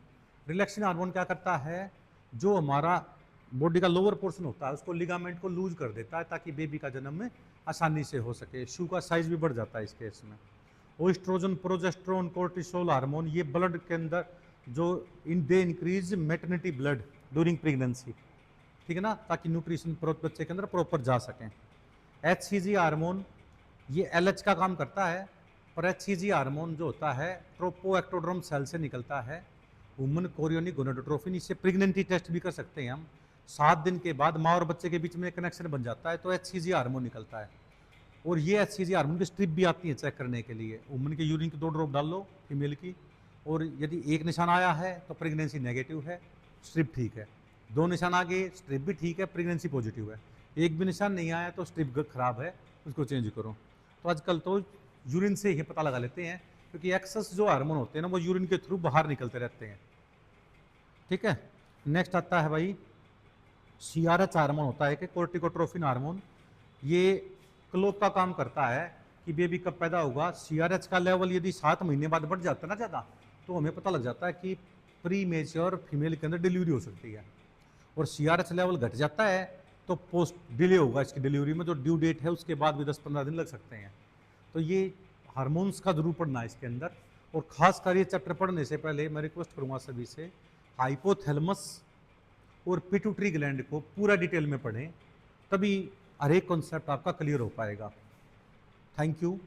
रिलैक्सिन हार्मोन क्या करता है? जो हमारा बॉडी का लोअर पोर्शन होता है उसको, लिगामेंट को लूज कर देता है, ताकि बेबी का जन्म आसानी से हो सके। शू का साइज भी बढ़ जाता है इस केस में। ओएस्ट्रोजन, प्रोजेस्टेरोन, कोर्टिसोल हार्मोन, ये ब्लड के अंदर जो they increase maternity blood during pregnancy, ठीक है ना, ताकि न्यूट्रिशन बच्चे के अंदर प्रॉपर जा सकें। HCG हार्मोन ये LH का काम करता है, पर HCG हार्मोन जो होता है ट्रोपोएक्टोड्रम सेल से निकलता है, वुमन कोरियोनिक गोनाडोट्रोफिन। इससे प्रेगनेंसी टेस्ट भी कर सकते हैं हम। 7 दिन के बाद माँ और बच्चे के बीच में कनेक्शन बन जाता है, तो HCG हार्मोन निकलता है। और ये HCG हार्मोन की स्ट्रिप भी आती है चेक करने के लिए। वुमन के यूरिन की 2 ड्रॉप डाल लो फीमेल की, और यदि एक निशान आया है तो प्रेगनेंसी नेगेटिव है, स्ट्रिप ठीक है। 2 निशान आ गए, स्ट्रिप भी ठीक है, प्रेगनेंसी पॉजिटिव है। एक भी निशान नहीं आया तो स्ट्रिप खराब है, उसको चेंज करो। तो आजकल तो यूरिन से ही पता लगा लेते हैं, क्योंकि एक्सेस जो हार्मोन होते हैं ना वो यूरिन के थ्रू बाहर निकलते रहते हैं, ठीक है। नेक्स्ट आता है भाई CRH हार्मोन होता है कि कोर्टिकोट्रोफिन हार्मोन। ये क्लॉक का काम करता है कि बेबी कब पैदा होगा। CRH का लेवल यदि 7 महीने बाद बढ़ जाता है ना ज़्यादा, तो हमें पता लग जाता है कि प्री मेच्योर फीमेल के अंदर डिलीवरी हो सकती है। और CRH लेवल घट जाता है तो पोस्ट डिले होगा इसकी डिलीवरी में, जो ड्यू डेट है उसके बाद भी 10-15 दिन लग सकते हैं। तो ये हार्मोन्स का जरूर पढ़ना है इसके अंदर। और खासकर ये चैप्टर पढ़ने से पहले मैं रिक्वेस्ट करूँगा सभी से, हाइपोथैलेमस और पिट्यूटरी ग्लैंड को पूरा डिटेल में पढ़ें, तभी हर एक कॉन्सेप्ट आपका क्लियर हो पाएगा। Thank you.